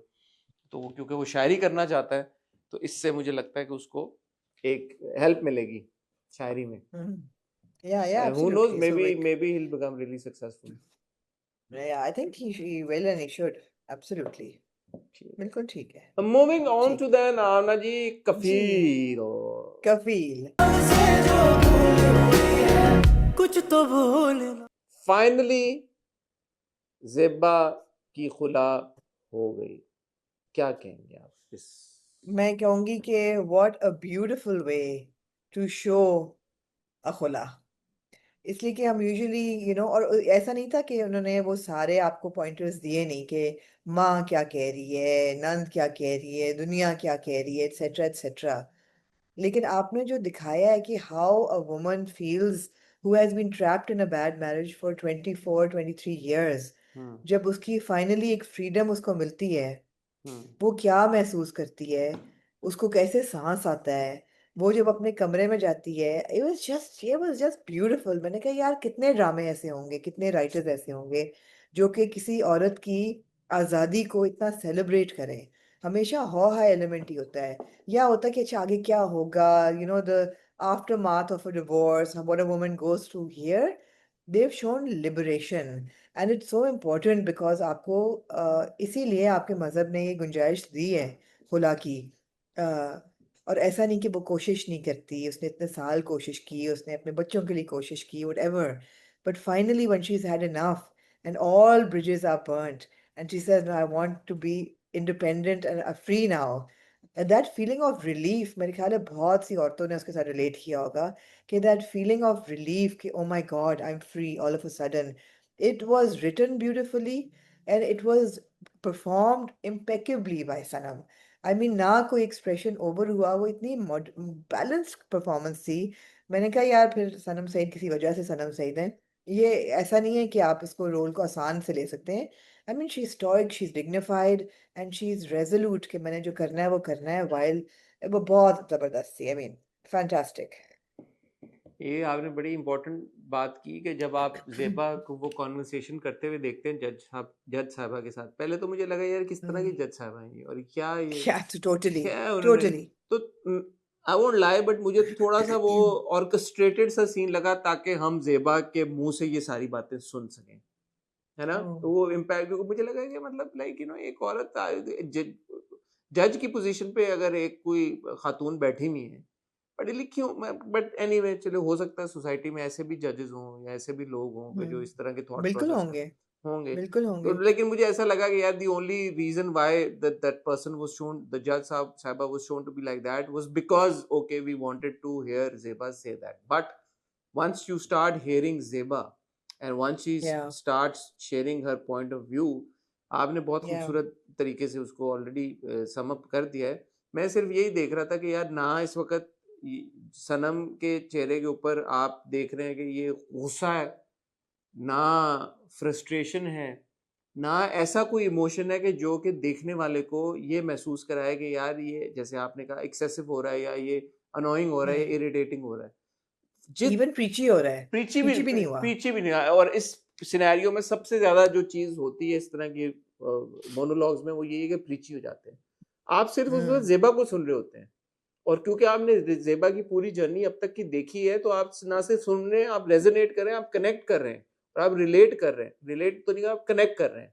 तो वो क्योंकि वो शायरी करना चाहता है, तो इससे मुझे लगता है कि उसको एक हेल्प मिलेगी शायरी में। या who knows, absolutely, so like, maybe he will become really successful. Yeah I think he will and he should, absolutely. बिल्कुल ठीक है। मूविंग ऑन ठीक टू है द नाना जी, जी। कफील। कफील। फाइनली ज़ेबा की खुला हो गई। क्या कहेंगे आप इस? मैं कहूंगी कि what a beautiful way to show a खुला, इसलिए कि हम यूजुअली और ऐसा नहीं था कि उन्होंने वो सारे आपको पॉइंटर्स दिए नहीं कि माँ क्या कह रही है, नंद क्या कह रही है, दुनिया क्या कह रही है, एटसेट्रा एटसेट्रा। लेकिन आपने जो दिखाया है कि how a woman feels who has been trapped in a bad marriage for 24-23 years, hmm. जब उसकी फाइनली एक फ्रीडम उसको मिलती है, हम्म। वो क्या महसूस करती है, उसको कैसे सांस आता है, वो जब अपने कमरे में जाती है, it was just ब्यूटीफुल। मैंने कहा यार कितने ड्रामे ऐसे होंगे, कितने राइटर्स ऐसे होंगे जो कि किसी औरत की आज़ादी को इतना सेलिब्रेट करें, हमेशा हौ हा एलिमेंट ही होता है, या होता है कि अच्छा आगे क्या होगा, the aftermath of a divorce, what a woman goes through here. They've shown liberation, and it's so important because आपको इसीलिए आपके मजहब ने ये गुंजाइश दी है खुला की। और ऐसा नहीं कि वो कोशिश नहीं करती, उसने इतने साल कोशिश की, उसने अपने बच्चों के लिए कोशिश की, whatever. But finally, when she's had enough and all bridges are burnt, and she says, no, I want to be independent and free now. And that feeling of relief, मेरे ख्याल है बहुत सी औरतों ने उसके साथ relate किया होगा, कि that feeling of relief कि oh my God, I'm free all of a sudden. It was written beautifully and it was performed impeccably by Sanam. I mean, ना कोई expression over हुआ, वो इतनी balanced performance थी। मैंने कहा यार फिर सनम सईद किसी वजह से सनम सईद है। ये ऐसा नहीं है कि आप इसको रोल को आसान से ले सकते हैं। I mean she is stoic, she is dignified and she is resolute कि मैंने जो करना है वो करना है, वाइल वो बहुत जबरदस्त थी। I mean fantastic. ये आपने बड़ी इंपॉर्टेंट बात की कि जब आप जेबा को वो कॉन्वर्सेशन करते हुए देखते हैं जज साहबा के साथ, पहले तो मुझे लगा यार किस तरह की जज साहबा है ये, और क्या ये या टोटली क्या है उन्होंने। टोटली तो आई वोंट लाई, बट मुझे थोड़ा सा वो ऑर्केस्ट्रेटेड सा सीन लगा ताकि हम जेबा के मुंह से ये सारी बातें सुन सकें, है ना। तो वो इम्पैक्ट मुझे लगा कि मतलब लाइक एक औरत जज की पोजीशन पे अगर एक कोई खातून बैठी हुई है पढ़ी लिखी हूँ मैं, बट एनीवे चलो हो सकता है सोसाइटी में ऐसे भी जजेस हों या ऐसे भी लोग हों कि जो इस तरह के थॉट बिल्कुल प्रोसेस होंगे, होंगे। बिल्कुल तो होंगे। लेकिन मुझे ऐसा लगा कि यार the only reason why that person was shown, the जज साहबा was shown to be like that was because okay we wanted to hear Zeba say that, but once you start hearing Zeba and once she या starts sharing her point of view, आपने बहुत या खूबसूरत तरीके से उसको ऑलरेडी सम अप कर दिया है। मैं सिर्फ यही देख रहा था कि यार ना इस वक्त सनम के चेहरे के ऊपर आप देख रहे हैं कि ये गुस्सा है, ना फ्रस्ट्रेशन है, ना ऐसा कोई इमोशन है कि जो कि देखने वाले को ये महसूस कराए कि यार ये जैसे आपने कहा एक्सेसिव हो रहा है या ये अनोइंग हो रहा है या इरिटेटिंग हो रहा है। जित इवन प्रीची हो रहा है, प्रीची प्रीची भी नहीं हुआ। भी नहीं आया। और इस सिनेरियो में सबसे ज्यादा जो चीज होती है इस तरह की मोनोलॉग्स में वो ये है कि प्रीची हो जाते हैं। आप सिर्फ उस वक्त जेबा को सुन रहे होते हैं, और क्योंकि आपने जेबा की पूरी जर्नी अब तक की देखी है तो आप ना सिर्फ सुन रहे हैं, आप रेजोनेट कर रहे हैं, आप कनेक्ट कर रहे हैं और आप रिलेट कर रहे हैं। रिलेट तो नहीं, आप कनेक्ट कर रहे हैं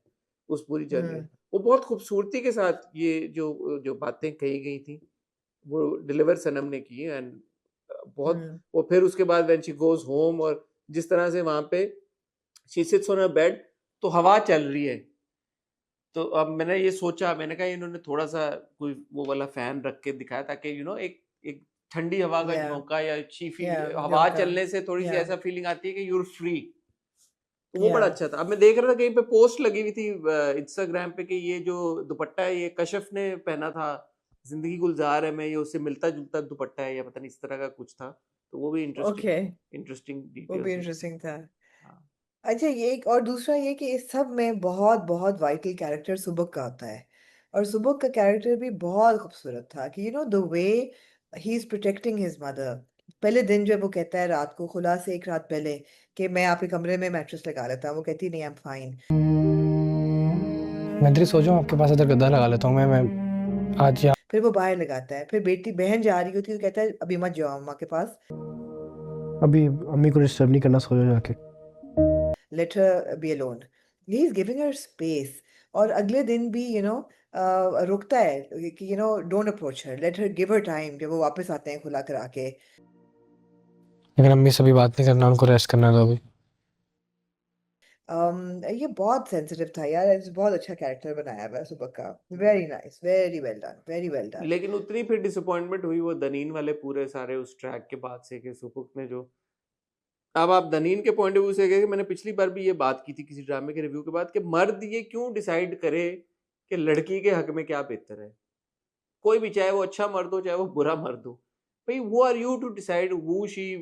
उस पूरी जर्नी में। वो बहुत खूबसूरती के साथ ये जो जो बातें कही गई थी वो डिलीवर सनम ने की। एंड बहुत वो फिर उसके बाद व्हेन शी गोज होम और जिस तरह से वहां पे she sits on a bed तो हवा चल रही है, तो अब मैंने ये सोचा, मैंने कहा इन्होंने थोड़ा सा कोई वो वाला फैन रख के दिखाया ताकि एक एक ठंडी हवा का या झोंका या या हवा झोंका चलने से थोड़ी सी या ऐसा फीलिंग आती है कि यूर फ्री। तो वो या बड़ा अच्छा था। अब मैं देख रहा था कहीं पे पोस्ट लगी हुई थी इंस्टाग्राम पे कि ये जो दुपट्टा है ये कशफ ने पहना था, जिंदगी गुलजार है में, ये उससे मिलता जुलता दुपट्टा है या पता नहीं इस तरह का कुछ था। तो वो भी ओके, इंटरेस्टिंग वो भी डिटेल थी। इंटरेस्टिंग था। हाँ। अच्छा, ये एक और दूसरा ये कि इस सब में बहुत बहुत वाइटल कैरेक्टर सुबुक का होता है, और सुबुक का कैरेक्टर भी बहुत खूबसूरत था कि the way he is protecting his mother. पहले दिन जब वो कहता है रात को, खुला से एक रात पहले, कि मैं आपके कमरे में मैट्रेस लगा लेता हूँ, वो कहती नहीं, आई एम फाइन। मैं इधर सो जाऊँ, आपके पास इधर गद्दा लगा लेता हूँ मैं आज यहाँ। फिर वो बाहर लगाता है, फिर बेटी बहन जा रही होती है तो कहता है अभी मत जाओ अम्मा के पास, अभी अम्मी को डिस्टर्ब नहीं करना, सो जाओ जाके। let her be alone. He is giving her space. और अगले दिन भी रुकता है कि don't approach her, let her, give her time, जब वो वापस आते हैं खुला करा के। लेकिन अम्मी से भी बात नहीं करना, उनको रेस्ट करना दो अभी। ये बहुत सेंसिटिव था यार, इस बहुत अच्छा कैरेक्टर बनाया हुआ है सुबह का। Very nice, very well done, very well done. लेकिन उतनी फिर डिसअपॉइंटमेंट हुई वो दनीन वाले पूरे सारे उस ट्रैक के बाद से कि सुपुक ने जो, अब आप दनीन के पॉइंट ऑफ व्यू से कि मैंने पिछली बार भी ये बात की थी किसी ड्रामे के रिव्यू के बाद कि मर्द ये क्यों डिसाइड करे कि लड़की के हक में क्या बेहतर है। कोई भी, चाहे वो अच्छा मर्द हो चाहे वो बुरा मर्द हो, भाई वो are you to decide who she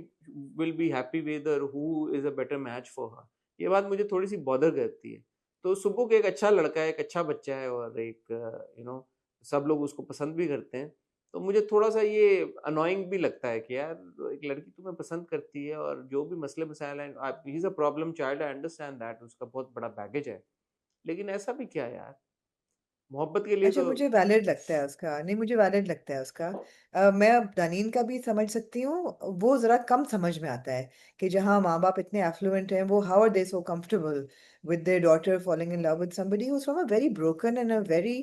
will be happy with और who is a better match for her. ये बात मुझे थोड़ी सी बॉदर करती है। तो सुबुक एक अच्छा लड़का है, एक अच्छा बच्चा है और एक सब लोग उसको पसंद भी करते हैं। तो मुझे थोड़ा सा ये अनोइंग भी लगता है कि यार एक लड़की तुम्हें पसंद करती है और जो भी मसले मसाइल हैं, he is a problem child, I understand that, उसका बहुत बड़ा बैगेज है, लेकिन ऐसा भी क्या यार, मोहब्बत के लिए अच्छा, तो मुझे वैलिड लगता है उसका, नहीं मुझे वैलिड लगता है उसका। मैं अब दानीन का भी समझ सकती हूँ, वो ज़रा कम समझ में आता है कि जहाँ माँ बाप इतने एफ्लुएंट हैं, वो how are they so comfortable with their daughter falling in love with somebody who is from a very broken and a very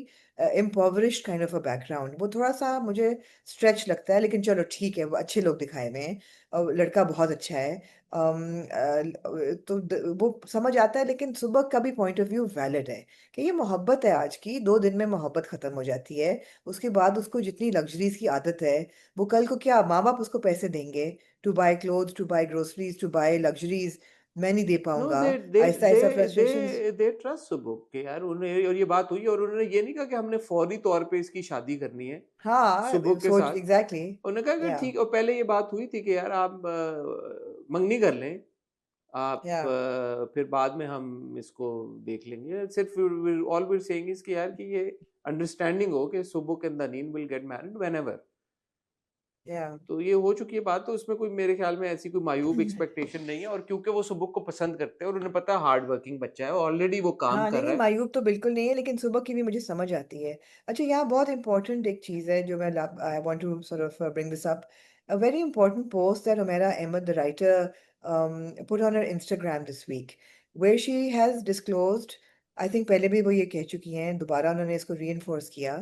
impoverished kind of a background. वो थोड़ा सा मुझे स्ट्रेच लगता है, लेकिन चलो ठीक है, वो अच्छे लोग दिखाए हुए हैं और लड़का बहुत अच्छा है। वो समझ आता है, लेकिन सुबह का भी पॉइंट ऑफ व्यू वैलिड है कि ये मोहब्बत है आज की, 2 दिन में मोहब्बत खत्म हो जाती है। उसके बाद उसको जितनी लग्जरीज की आदत है, वो कल को क्या माँ बाप उसको पैसे देंगे to buy clothes, to buy groceries, to buy luxuries, मैं नहीं दे नो पाऊंगा। दे दे आहिस्ता दे आहिस्ता दे फ्रस्ट्रेशंस। दे ट्रस्ट सुबुक के यार, उन्हें, और ये बात हुई और उन्होंने ये नहीं कहा कि हमने फौरी तौर पे इसकी शादी करनी है हाँ, सुबुक के सोच साथ। एग्जैक्टली। उन्होंने कहा कि या ठीक, और पहले ये बात हुई थी कि यार आप मंगनी कर लें, आप या फिर बाद में हम इसको देख लेंगे। सिर्फ ऑल वी सेइंग इज कि यार कि ये अंडरस्टैंडिंग हो कि Subuk and Daneen will get married whenever. या तो ये हो चुकी है बात, तो उसमें कोई मेरे ख्याल में ऐसी कोई मायूब एक्सपेक्टेशन नहीं है, और क्योंकि वो सुबुक को पसंद करते हैं और उन्हें पता है हार्ड वर्किंग बच्चा है, ऑलरेडी वो काम हाँ, कर नहीं रहा नहीं, है। मायूब तो बिल्कुल नहीं है, लेकिन सुबह की भी मुझे समझ आती है। अच्छा, यहाँ बहुत इंपॉर्टेंट एक चीज़ है जो मैं I want to sort of bring this up. A very important post that Humaira Ahmed the writer put on her Instagram this week, where she has disclosed, I think पहले भी वो ये कह चुकी हैं, दोबारा उन्होंने इसको रीइंफोर्स किया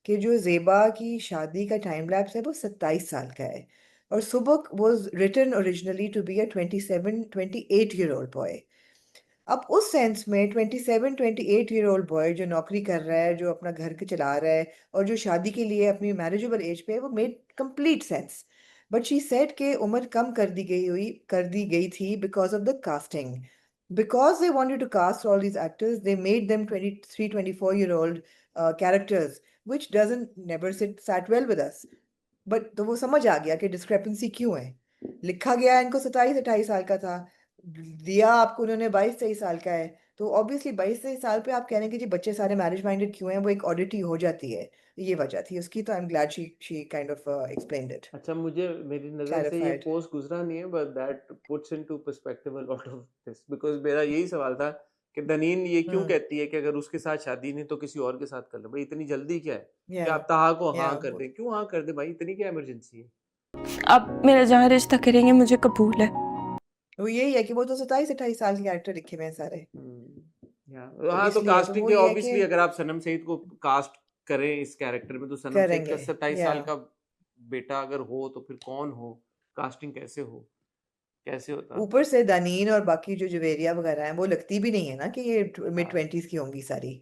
कि जो ज़ेबा की शादी का टाइम लैप्स है वो 27 साल का है, और सुबह was written originally to be a 28-year-old boy। अब उस सेंस में 27-28 ईयर ओल्ड बॉय जो नौकरी कर रहा है, जो अपना घर के चला रहा है, और जो शादी के लिए अपनी मैरिजेबल एज पे है, वो made complete sense. But she said कि उम्र कम कर दी गई थी because of the casting, because they wanted to cast all these actors, they made them 23-24 year old characters, which doesn't never sat well with us। But तो वो समझ आ गया कि डिस्क्रेपेंसी क्यों है। लिखा गया इनको 27-28 साल का था, दिया आपको उन्होंने 22-23 साल का है, तो ऑब्वियसली 22-23 साल पे आप कह रहे हैं कि जी बच्चे सारे मैरिज माइंडेड क्यों हैं, वो एक ऑडिटी हो जाती है। ये वजह थी उसकी, तो I am glad she kind of explained it, अच्छा, मुझे मेरी नज़र से ये क्लैरिफाइड। पोस्ट गुजरा नहीं है, but that puts into perspective a lot of this, because मेरा यही सवाल था कि दनीन ये क्यों हम्म। कहती है कि अगर उसके साथ शादी नहीं तो किसी और के साथ कर लो। भाई इतनी जल्दी क्या है या कि आप ताहा को या हाँ कर दें? क्यों हाँ कर दें भाई, इतनी क्या इमरजेंसी है? आप मेरा जहाँ रिश्ता करेंगे मुझे कबूल है। वो यही है कि वो तो 27-28 साल के कैरेक्टर लिखे हुए हैं सारे, तो हाँ, तो इसलिए तो कास्टिंग वो के ये है कि ऑब्वियसली अगर आप सनम सईद को कास्ट करें इस कैरेक्टर में, तो सनम सईद का करेंगे। 27 या साल का बेटा अगर हो तो फिर कौन हो? कास्टिंग कैसे हो, कैसे होता? ऊपर से दानीन और बाकी जो जुवेरिया वगैरह हैं, वो लगती भी नहीं है ना कि ये मिड हाँ। 20s की होंगी सारी,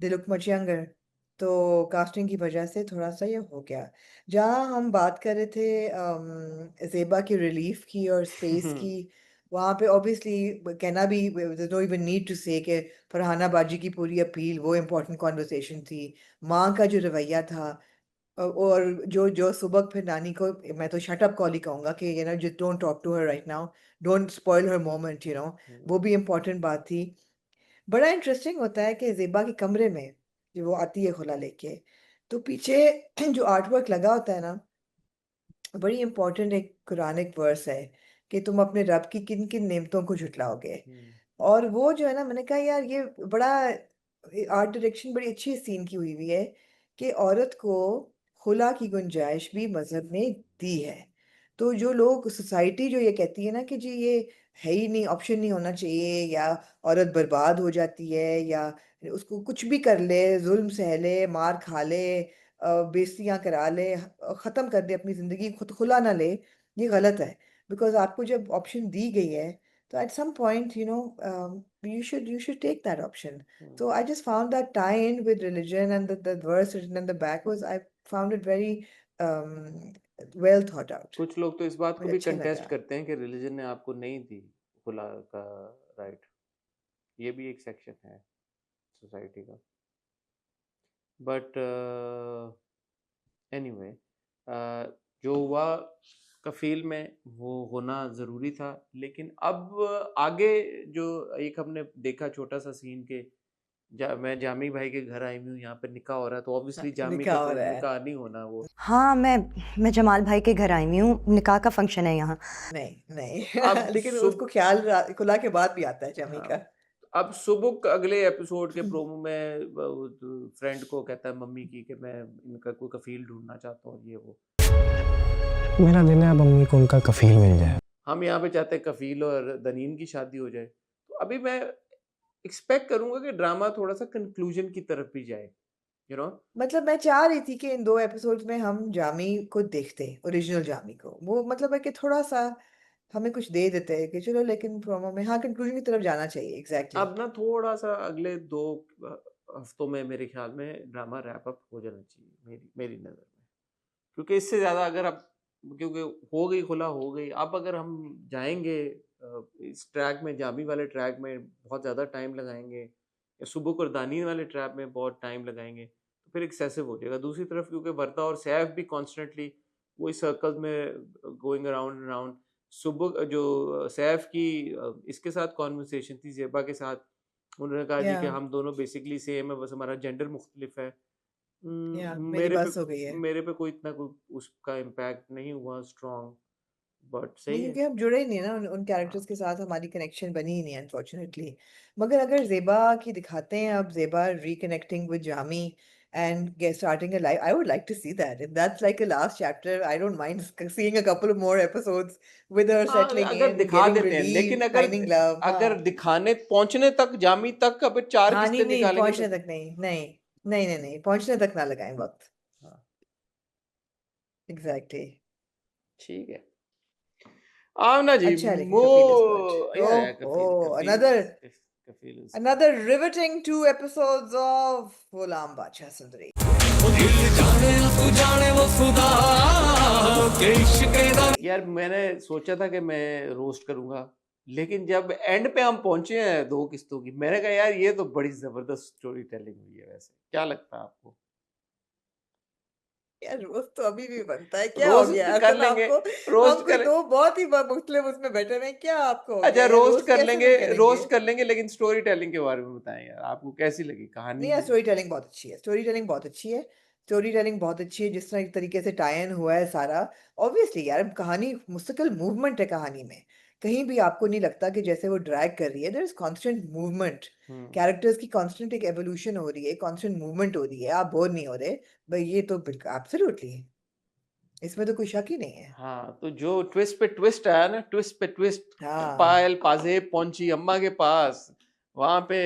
दे लुक मच यंगर। तो कास्टिंग की वजह से थोड़ा सा ये हो गया। जहाँ हम बात कर रहे थे ज़ेबा की रिलीफ की और स्पेस की, वहाँ पे ऑब्वियसली कहना भी, नो इवन नीड टू से कि फरहाना बाजी की पूरी अपील वो इम्पोर्टेंट कॉन्वर्सेशन थी। माँ का जो रवैया था, और जो जो सुबह फिर नानी को, मैं तो शट अप कॉल ही कहूँगा कि you know just don't talk to her right now, don't spoil her moment, you know, वो भी इम्पोर्टेंट बात थी। बड़ा इंटरेस्टिंग होता है कि ज़ेबा के कमरे में जब वो आती है खुला लेके, तो पीछे जो आर्ट वर्क लगा होता है ना, बड़ी इंपॉर्टेंट एक कुरानिक वर्स है कि तुम अपने रब की किन किन नेमतों को झुटलाओगे। और वो जो है ना, मैंने कहा यार ये बड़ा आर्ट डायरेक्शन बड़ी अच्छी सीन की हुई है कि औरत को खुला की गुंजाइश भी मजहब ने दी है। तो जो लोग, सोसाइटी जो ये कहती है ना कि जी ये है ही नहीं, ऑप्शन नहीं होना चाहिए, या औरत बर्बाद हो जाती है, या उसको कुछ भी कर ले, जुल्म सह ले, मार खा ले, बेइज्जतियां करा ले, ख़त्म कर दे अपनी ज़िंदगी, खुद खुला ना ले, ये गलत है। बिकॉज आपको जब ऑप्शन दी गई है, तो at some point, you know, you should take that option. So I just found that tie-in with religion, and the verse written in the back was, I found it very um, well thought out. कुछ लोग तो इस बात को मुझे भी अच्छा contest लगा। करते हैं कि रिलीजन ने आपको नहीं दी खुला का राइट। ये भी एक सेक्शन है सोसाइटी का। बट एनीवे, जो हुआ कफील में वो होना ज़रूरी था, लेकिन अब आगे जो एक हमने देखा छोटा सा सीन के, मैं जामी भाई के घर आई हूँ, यहाँ पे निकाह हो रहा है, तो ऑब्वियसली जामी निकाह का हो तो रहा है। निकाह नहीं होना वो। हाँ, मैं जमाल भाई के घर आई हुई हूँ, निकाह का फंक्शन है यहाँ। नहीं नहीं अब लेकिन सुब उसको ख्याल खुला के बाद भी आता है जमी हाँ, का। अब सुबुक अगले एपिसोड के प्रोमो में फ्रेंड को कहता है मम्मी की कि मैं इनका कोई कफील ढूंढना चाहता हूँ, ये वो। मेरा दिल है अब अम्मी को उनका कफील मिल जाए। हम यहाँ पे चाहते हैं कफील और दनीन की शादी हो जाए। तो अभी मैं एक्सपेक्ट करूंगा कि ड्रामा थोड़ा सा कंक्लूजन की तरफ भी जाए, यू नो। मतलब मैं चाह रही थी कि इन 2 एपिसोड्स में हम जामी को देखते, ओरिजिनल जामी को। वो मतलब है कि थोड़ा सा हमें कुछ दे देते हैं कि चलो, लेकिन प्रोमो में हाँ कंक्लूजन की तरफ जाना चाहिए। एग्जैक्टली अब ना थोड़ा सा अगले 2 हफ्तों में मेरे ख्याल में ड्रामा रैप अप हो जाना चाहिए, मेरी नज़र में। क्योंकि इससे ज़्यादा अगर अब, क्योंकि हो गई खुला हो गई, अब अगर हम जाएंगे इस ट्रैक में, जामी वाले ट्रैक में बहुत ज़्यादा टाइम लगाएंगे, या सुबुक और दानी वाले ट्रैक में बहुत टाइम लगाएंगे, तो फिर एक्सेसिव हो जाएगा। दूसरी तरफ क्योंकि वर्ता और सैफ भी कॉन्स्टेंटली वही सर्कल्स में गोइंग अराउंड अराउंड। सुबुक जो सैफ की इसके साथ कॉन्वर्सेशन थी, ज़ेबा के साथ, उन्होंने कहा जी या कि हम दोनों बेसिकली सेम है, बस हमारा जेंडर मुख्तलिफ है। मेरी मेरे बस हो गई है। पे कोई इतना कोई उसका इम्पैक्ट नहीं हुआ स्ट्रॉन्ग, बट नहीं, सही है। क्योंकि हम जुड़े ही नहीं ना उन कैरेक्टर्स हाँ के साथ, हमारी कनेक्शन बनी ही नहीं अनफॉर्चुनेटली। मगर अगर जेबा की दिखाते हैं, अब जेबा reconnecting with Jami and get starting a life, I would like to see that. If that's like a last chapter, I don't mind seeing a couple of more episodes with her हाँ, settling अगर in, दिखा getting देते हैं, लेकिन relief, finding love. अगर हाँ दिखाने पहुंचने तक, जामी तक अब 4 हाँ, नहीं किस्तें नहीं, निकालेंगे पहुंचने तो। तक नहीं, नहीं नहीं नहीं नहीं, पहुंचने तक ना लगाएं वक्त। हाँ एग्जैक्टली। ठीक है, आमना जी। अच्छा है, लेकिन वो कफील इज गुड। या कफील Oh, Kafeel another Kafeel is another riveting 2 episodes of Ghulam Bacha Sundari. यार मैंने सोचा था कि मैं रोस्ट करूंगा, लेकिन जब एंड पे हम पहुंचे हैं 2 किस्तों की, मैंने कहा यार ये तो बड़ी जबरदस्त स्टोरी टेलिंग हुई है। वैसे क्या लगता है आपको? यार रोस्ट तो अभी भी बनता है, क्या हो रोस्ट गया? कर असल लेंगे, आपको रोस्ट हम कोई कर 2 बहुत ही मुख्तलिफ उसमें बैठे हुए हैं, क्या आपको हो अच्छा गया यार? रोस्ट रोस्ट कर कैसे लेंगे, नहीं करेंगे? रोस्ट कर लेंगे, लेकिन स्टोरी टेलिंग के बारे में बताएं यार, आपको कैसी लगी कहानी? नहीं यार, स्टोरी टेलिंग बहुत अच्छी है, स्टोरी टेलिंग बहुत अच्छी है, स्टोरी टेलिंग बहुत अच्छी है। जिस तरह एक तरीके से टाई इन हुआ है सारा, ऑब्वियसली यार कहानी मुस्तकिल मूवमेंट है कहानी में। कहीं भी आपको नहीं लगता कि जैसे वो ड्रैग कर रही है, there is constant movement. Characters की कांस्टेंट एक एवोल्यूशन हो रही है, कांस्टेंट मूवमेंट हो रही है, आप बोर नहीं हो रहे भाई। ये तो बिल्कुल एब्सोल्युटली, इसमें तो कोई शक ही नहीं है। हाँ, तो जो ट्विस्ट पे ट्विस्ट आया ना, ट्विस्ट पे ट्विस्ट, हाँ पायल पाजेब पहुंची अम्मा के पास, वहां पे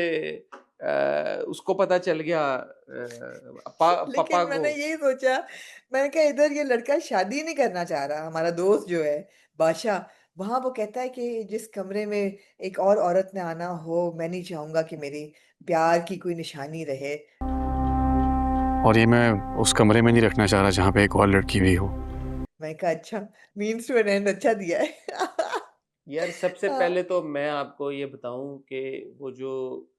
उसको पता चल गया पापा लेकिन को। मैंने यही सोचा, मैंने कहा इधर ये लड़का शादी नहीं करना चाह रहा, हमारा दोस्त जो है बादशाह, वहां वो कहता है कि जिस कमरे में एक और औरत ने आना हो, मैं नहीं चाहूंगा कि मेरी प्यार की कोई निशानी रहे। और ये मैं उस कमरे में नहीं रखना चाह रहा जहाँ पे एक और लड़की भी हो। मैं कहा अच्छा, मीन्स टू एन एंड अच्छा दिया है। यार सबसे हाँ, पहले तो मैं आपको ये बताऊं कि वो जो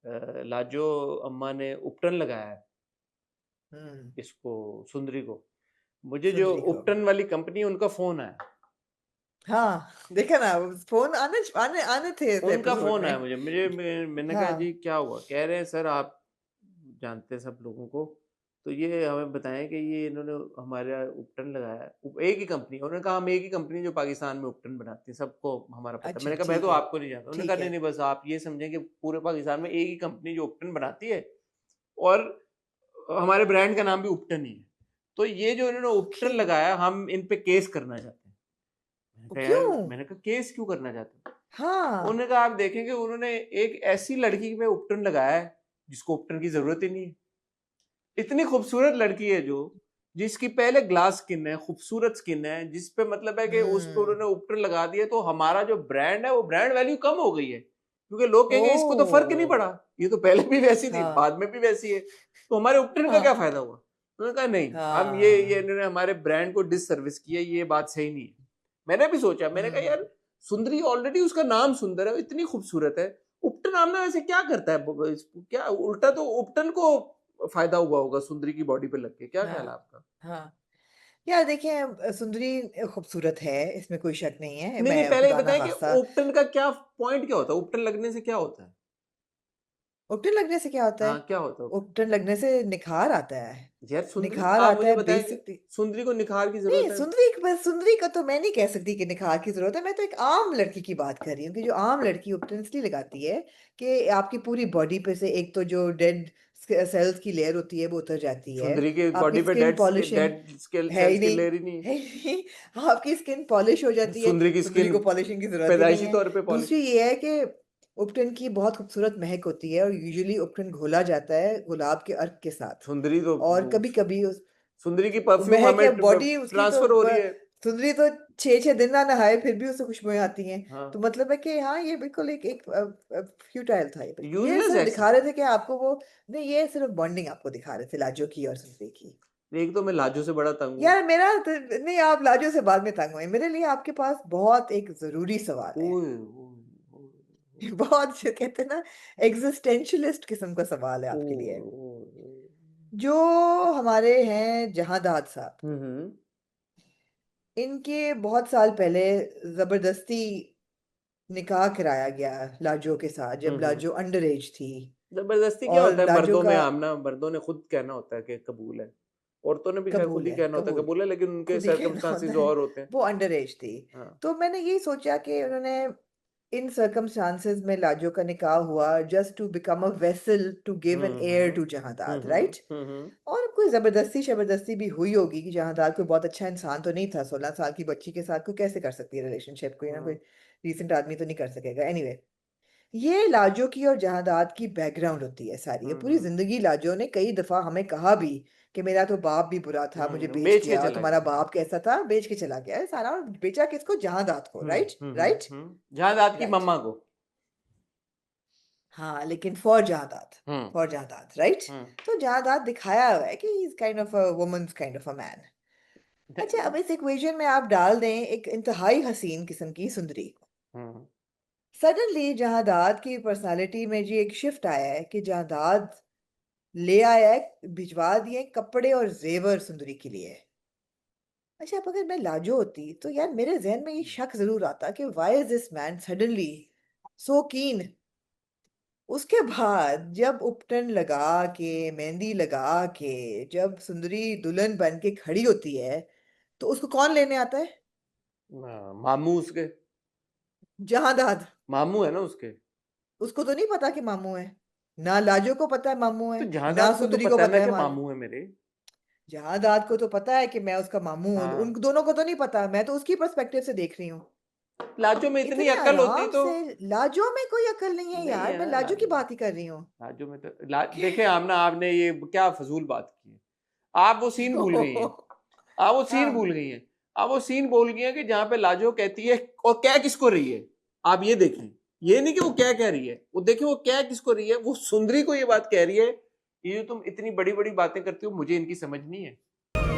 लाजो अम्मा ने उपटन लगाया है इसको, सुंदरी को, मुझे जो सुंदरी को, उपटन वाली कंपनी है उनका फोन आया, हाँ देखा ना, फोन आने आने आने थे इस उनका एपिसोड फोन आया में। मैंने कहा हाँ जी क्या हुआ? कह रहे हैं सर आप जानते हैं सब लोगों को, तो ये हमें बताएं कि ये इन्होंने हमारा उपटन लगाया है, एक ही कंपनी। उन्होंने कहा हम एक ही कंपनी जो पाकिस्तान में उपटन बनाती है, सबको हमारा पता है। अच्छा मैंने कहा मैं ठीक तो है, आपको नहीं जानता। उन्होंने ठीक कहा है। नहीं नहीं, बस आप ये समझें कि पूरे पाकिस्तान में एक ही कंपनी जो उपटन बनाती है, और हमारे ब्रांड का नाम भी उपटन ही है। तो ये जो इन्होंने उपटन ओके, लगाया, हम इन पे केस करना चाहते हैं। क्यों? मैंने कहा केस क्यों करना चाहते हैं? हाँ उन्होंने कहा आप देखेंगे उन्होंने एक ऐसी लड़की पे उपटन लगाया है जिसको उपटन की जरूरत ही नहीं है। इतनी खूबसूरत लड़की है जो, जिसकी पहले ग्लास स्किन है, खूबसूरत स्किन है, जिस पे मतलब है कि उस पे उन्होंने उपटन लगा दिया, तो हमारा जो ब्रांड है वो ब्रांड वैल्यू कम हो गई है, क्योंकि लोग कहेंगे इसको तो फर्क नहीं ओ पड़ा, ये तो पहले भी वैसी थी, हाँ बाद में भी वैसी है, तो हमारे उपटन का क्या हाँ फायदा हुआ? उन्होंने कहा नहीं, हम ये हाँ इन्होंने हमारे ब्रांड को डिससर्विस किया, ये बात सही नहीं है। मैंने भी सोचा, मैंने कहा यार सुंदरी ऑलरेडी उसका नाम सुंदर है, इतनी खूबसूरत है, उपटन आमना वैसे क्या करता है? क्या उल्टा तो उपटन को फायदा हुआ होगा सुंदरी की बॉडी पे लग के। क्या ख्याल है हाँ आपका? हाँ। यार देखिए, सुंदरी खूबसूरत है, इसमें कोई शक नहीं है, नहीं नहीं, मैं पहले ये खुदा ना बताएं कि खास्ता। उपटन का क्या पॉइंट, क्या होता है उपटन लगने से, क्या होता है? उपटन लगने से क्या होता है? हाँ, क्या होता है? उपटन लगने से निखार आता है। यार सुंदरी, निखार आप आता मुझे है बताएं कि बेसिकली। सुंदरी को निखार की नहीं, जरूरत है? सुंदरी का तो मैं नहीं कह सकती कि निखार की जरूरत है। मैं तो एक आम लड़की की बात कर रही हूँ कि जो आम लड़की उपटन इसलिए लगाती है कि आपकी पूरी बॉडी पे से एक तो जो डेड सेल्स की लेयर होती है वो उतर जाती है। सुंदरी के आपकी बॉडी पे स्किन पॉलिशिंग डेड है ही सेल्स की नहीं, लेयर ही नहीं है ही नहीं। आपकी स्किन पॉलिश हो है। जाती है। सुंदरी की सुंदरी स्किन को पॉलिशिंग की जरूरत ही नहीं पैदाइशी है। तौर पे पॉलिश। दूसरी ये है कि उपटन की बहुत खूबसूरत महक होती है और यूजुअली उपटन घोला जाता है गुलाब के अर्क के साथ। सुंदरी तो और कभी कभी सुंदरी की परफ्यूम महक हमें है बॉडी उसकी तो ट्रांसफर हो रही है। सुंदरी तो 6 6 दिन ना नहाए फिर भी उससे खुशबुएं आती हैं। हाँ, तो मतलब है कि हाँ ये बिल्कुल एक फ्यूटाइल था। ये बिल्कुल ये यूजलेस सिर्फ है दिखा रहे थे कि आपको वो नहीं, ये सिर्फ बॉन्डिंग आपको दिखा रहे थे लाजो की और सुंदरी की। एक तो मैं लाजो से बड़ा तंग हूँ। यार मेरा नहीं, आप लाजो से बाद में तंग हुए। मेरे लिए आपके पास बहुत एक जरूरी सवाल है। ओए ओए ओए बहुत जो कहते हैं ना एग्जिस्टेंशियलिस्ट किस्म का सवाल है आपके लिए। ओए। जो हमारे हैं जहांदाद साहब, हम्म। इनके बहुत साल पहले जबरदस्ती निकाह कराया गया लाजो के साथ जब हम्म। लाजो अंडर एज थी। जबरदस्ती क्या और होता है लाजो मर्दों में? का आमना मर्दों ने खुद कहना होता है कि कबूल है। औरतों ने भी शायद खुद कबूल ही है, कहना होता है कबूल कबूल है, लेकिन उनके खुद ही कहना सर्कमस्टांसेस होता है। और होते हैं। वो अंडर एज थी। हाँ। तो मैंने यही सोचा कि उन्होंने इन सर्कमस्टांसेस में लाजो का निकाह हुआ just to become a vessel to give an heir to Jahandad, right? Hmm. और कोई जबरदस्ती भी हुई होगी कि जहांदाद कोई बहुत अच्छा इंसान तो नहीं था। 16 साल की बच्ची के साथ कोई कैसे कर सकती है रिलेशनशिप? कोई ना कोई रिसेंट आदमी तो नहीं कर सकेगा। एनीवे, ये लाजो की और जहांदाद की बैकग्राउंड होती है सारी। ये पूरी जिंदगी लाजो ने कई दफा हमें कहा भी कि मेरा तो बाप भी बुरा था, मुझे बेच बेच के गया, और चला तुम्हारा गया। बाप कैसा था, बेच के चला गया है सारा। और बेचा किसको? जहांदाद को, राइट? राइट? जहांदाद की राइट। मम्मा को। हाँ, लेकिन for Jahandad, hmm. For Jahandad, right? Hmm. तो जहांदाद दिखाया हुआ है कि he is kind of a woman's kind of a man. अच्छा, अब इस इक्वेशन में आप डाल दें एक इंतहाई हसीन किस्म की सुंदरी। हम्म। सडनली जहांदाद की पर्सनालिटी में जी एक शिफ्ट आया है कि जहांदाद ले आया है, भिजवा दिए कपड़े और जेवर सुंदरी के लिए। अच्छा, अब अगर मैं लाजो होती तो यार मेरे जहन में ये शक जरूर आता कि why is this man suddenly so keen. उसके बाद जब उपटन लगा के, मेहंदी लगा के, जब सुंदरी दुल्हन बन के खड़ी होती है तो उसको कौन लेने आता है? मामू उसके। जहांदाद। मामू है ना उसके। उसको तो नहीं पता कि मामू है। ना लाजो को पता है मामू है, तो ना जहांदाद को तो सुंदरी को पता है ना पता है कि मामू। मामू है मेरे। जहांदाद को तो पता है कि मैं उसका मामू हूँ। उन हाँ। दोनों को तो नहीं पता। मैं तो उसकी पर्सपेक्टिव से देख रही हूँ। लाजो में इतनी इतने अक्ल होती आराम तो। से। लाजो में कोई अकल नहीं है नहीं यार। है मैं ना लाजो की लाजो। बात ही कर रही हूँ। लाजो में तो देखे आमना, आपने ये क्या फजूल बात की है। आप वो सीन भूल गई हैं। आप वो सीन भूल हाँ, गई हैं। आप वो सीन भूल गई हैं कि जहां पे लाजो कहती है और क्या किसको रही है। आप ये देखें, ये नहीं कि वो क्या कह रही है, वो देखें वो क्या किसको रही है। वो सुंदरी को ये बात कह रही है, ये जो तुम इतनी बड़ी बड़ी बातें करती हो मुझे इनकी समझ नहीं है।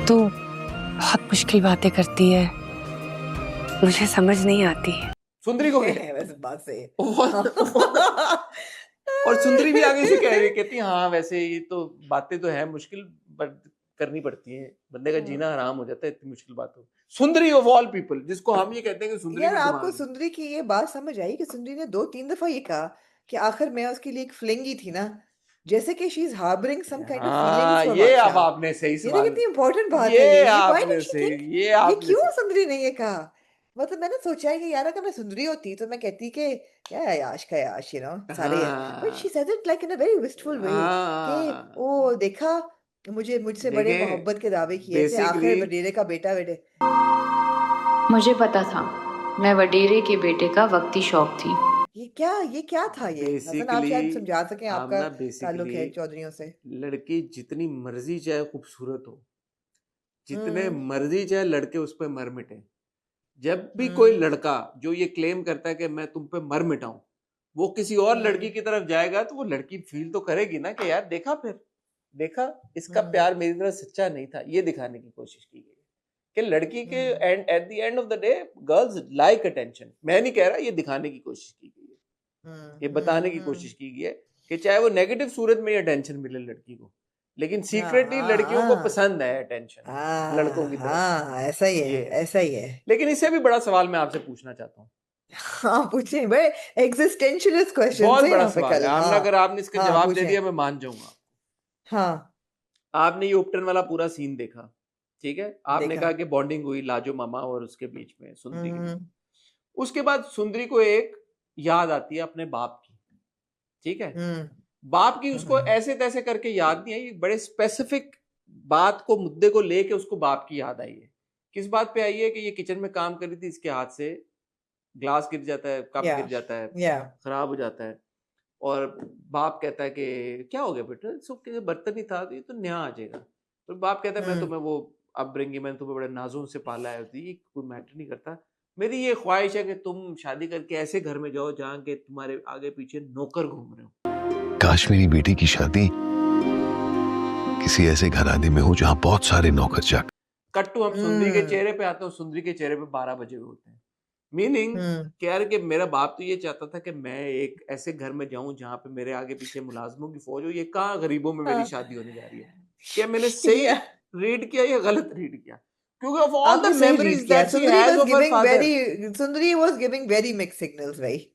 तो बहुत मुश्किल बातें करती है, मुझे समझ नहीं आती। सुंदरी को कह वैसे बात सही है। और सुंदरी भी आगे से कह रही, कहती है हाँ वैसे ये तो बातें तो है मुश्किल, बट करनी पड़ती है, बंदे का जीना हराम हो जाता है इतनी मुश्किल बातों। सुंदरी ऑफ ऑल पीपल, जिसको हम ये कहते हैं कि सुंदरी यार में आपको दिमाग है। सुंदरी की ये बात समझ आई कि सुंदरी ने 2 3 दफा ये कहा कि आखिर मैं उसके लिए एक फ्लिंगी थी ना, जैसे कि she is harbouring some kind of feelings हाँ, फॉर ये अब बादशाह। आपने सही ये ना सवाल, कितनी इंपॉर्टेंट बात है ये ये व्हाई आपने डिड शी सही, थिंक? ये ये आपने क्यों सही। सुंदरी ने ये कहा? मतलब मैंने सोचा है कि यार अगर मैं सुंदरी होती तो मैं कहती कि क्या है याश का याश, सारे है। बट शी हाँ said it like in a very wistful way कि हाँ। ओ देखा, मुझसे बड़े देखें, मोहब्बत के दावे किए थे, बेसिकली आखिर वडेरे का बेटा बेटे। मुझे पता था मैं वडेरे के बेटे का वक्ती शौक थी। ये क्या था ये? हसन, आप बेसिकली शायद समझा सकें, आपका आमना, ताल्लुक बेसिकली है चौधरियों से। लड़की जितनी मर्जी चाहे खूबसूरत हो, जितने हम्म। मर्जी चाहे लड़के उस पर मर मिटे, जब भी कोई हम्म। लड़का जो ये क्लेम करता है कि मैं तुम पे मर मिटाऊं, वो किसी और लड़की की तरफ जाएगा तो वो लड़की फील तो करेगी ना कि यार देखा, फिर देखा इसका प्यार मेरी तरह सच्चा नहीं था। ये दिखाने की कोशिश की गई कि लड़की के and at the end of the day girls like attention. मैं नहीं कह रहा, ये दिखाने की कोशिश की गई है, ये बताने की कोशिश की गई है कि चाहे वो नेगेटिव सूरत में अटेंशन मिले लड़की को, लेकिन सीक्रेटली लड़कियों को पसंद है अटेंशन लड़कों की तरफ से। ऐसा ही है, ये ऐसा ही है। लेकिन इससे भी बड़ा सवाल मैं आपसे पूछना चाहता हूँ हाँ पूछे भाई, एग्जिस्टेंशियलिस्ट क्वेश्चन बहुत है बड़ा यहाँ पे सवाल कल। है, आमना हाँ अगर आपने इसका हाँ जवाब दे पूछे। दिया मैं मान जाऊंगा। हाँ आपने ये उपटन वाला पूरा सीन देखा, ठीक है, आपने देखा। कहा कि बॉन्डिंग हुई लाजो मामा और उसके बीच में, सुंदरी के बीच में। हम्म उसके बाद सुंदरी को एक याद आती है अपने बाप की, ठीक है। हम्म बाप की उसको हम्म ऐसे तैसे करके याद नहीं आई, बड़े स्पेसिफिक बात को, मुद्दे को लेके उसको बाप की याद आई है। किस बात पे आई है कि ये किचन में काम कर रही थी, इसके हाथ से ग्लास गिर जाता है, कप या गिर जाता है, या खराब हो जाता है, और बाप कहता है कि क्या हो गया बेटा, सुख बर्तन ही था, तो ये तो नया आ जाएगा। तो बाप कहता है मैं तुम्हें वो अपब्रिंगिंग, मैंने तुम्हें बड़े नाजुक से पाला है, तो ये कोई मैटर नहीं करता, मेरी ये ख्वाहिश है कि तुम शादी करके ऐसे घर में जाओ जहाँ के तुम्हारे आगे पीछे नौकर घूम रहे हो। काश मेरी बेटी की शादी किसी ऐसे घराने में हो जहां बहुत सारे नौकर चाकर। कट्टू हम सुंदरी के चेहरे पे आते हैं, सुंदरी के चेहरे पे 12 बजे हुए होते हैं, मीनिंग यार कि मेरा बाप तो ये चाहता था कि मैं एक ऐसे घर में जाऊं जहां पे मेरे आगे पीछे मुलाजमों की फौज हो। ये कहाँ गरीबों में मेरी शादी होने जा रही है? क्या मैंने सही रीड किया या गलत रीड किया? क्योंकि ऑफ ऑल द आपने सही मेमोरीज रीड किया। That she Sundari has was of her giving father, very Sundari was giving very mixed signals भाई।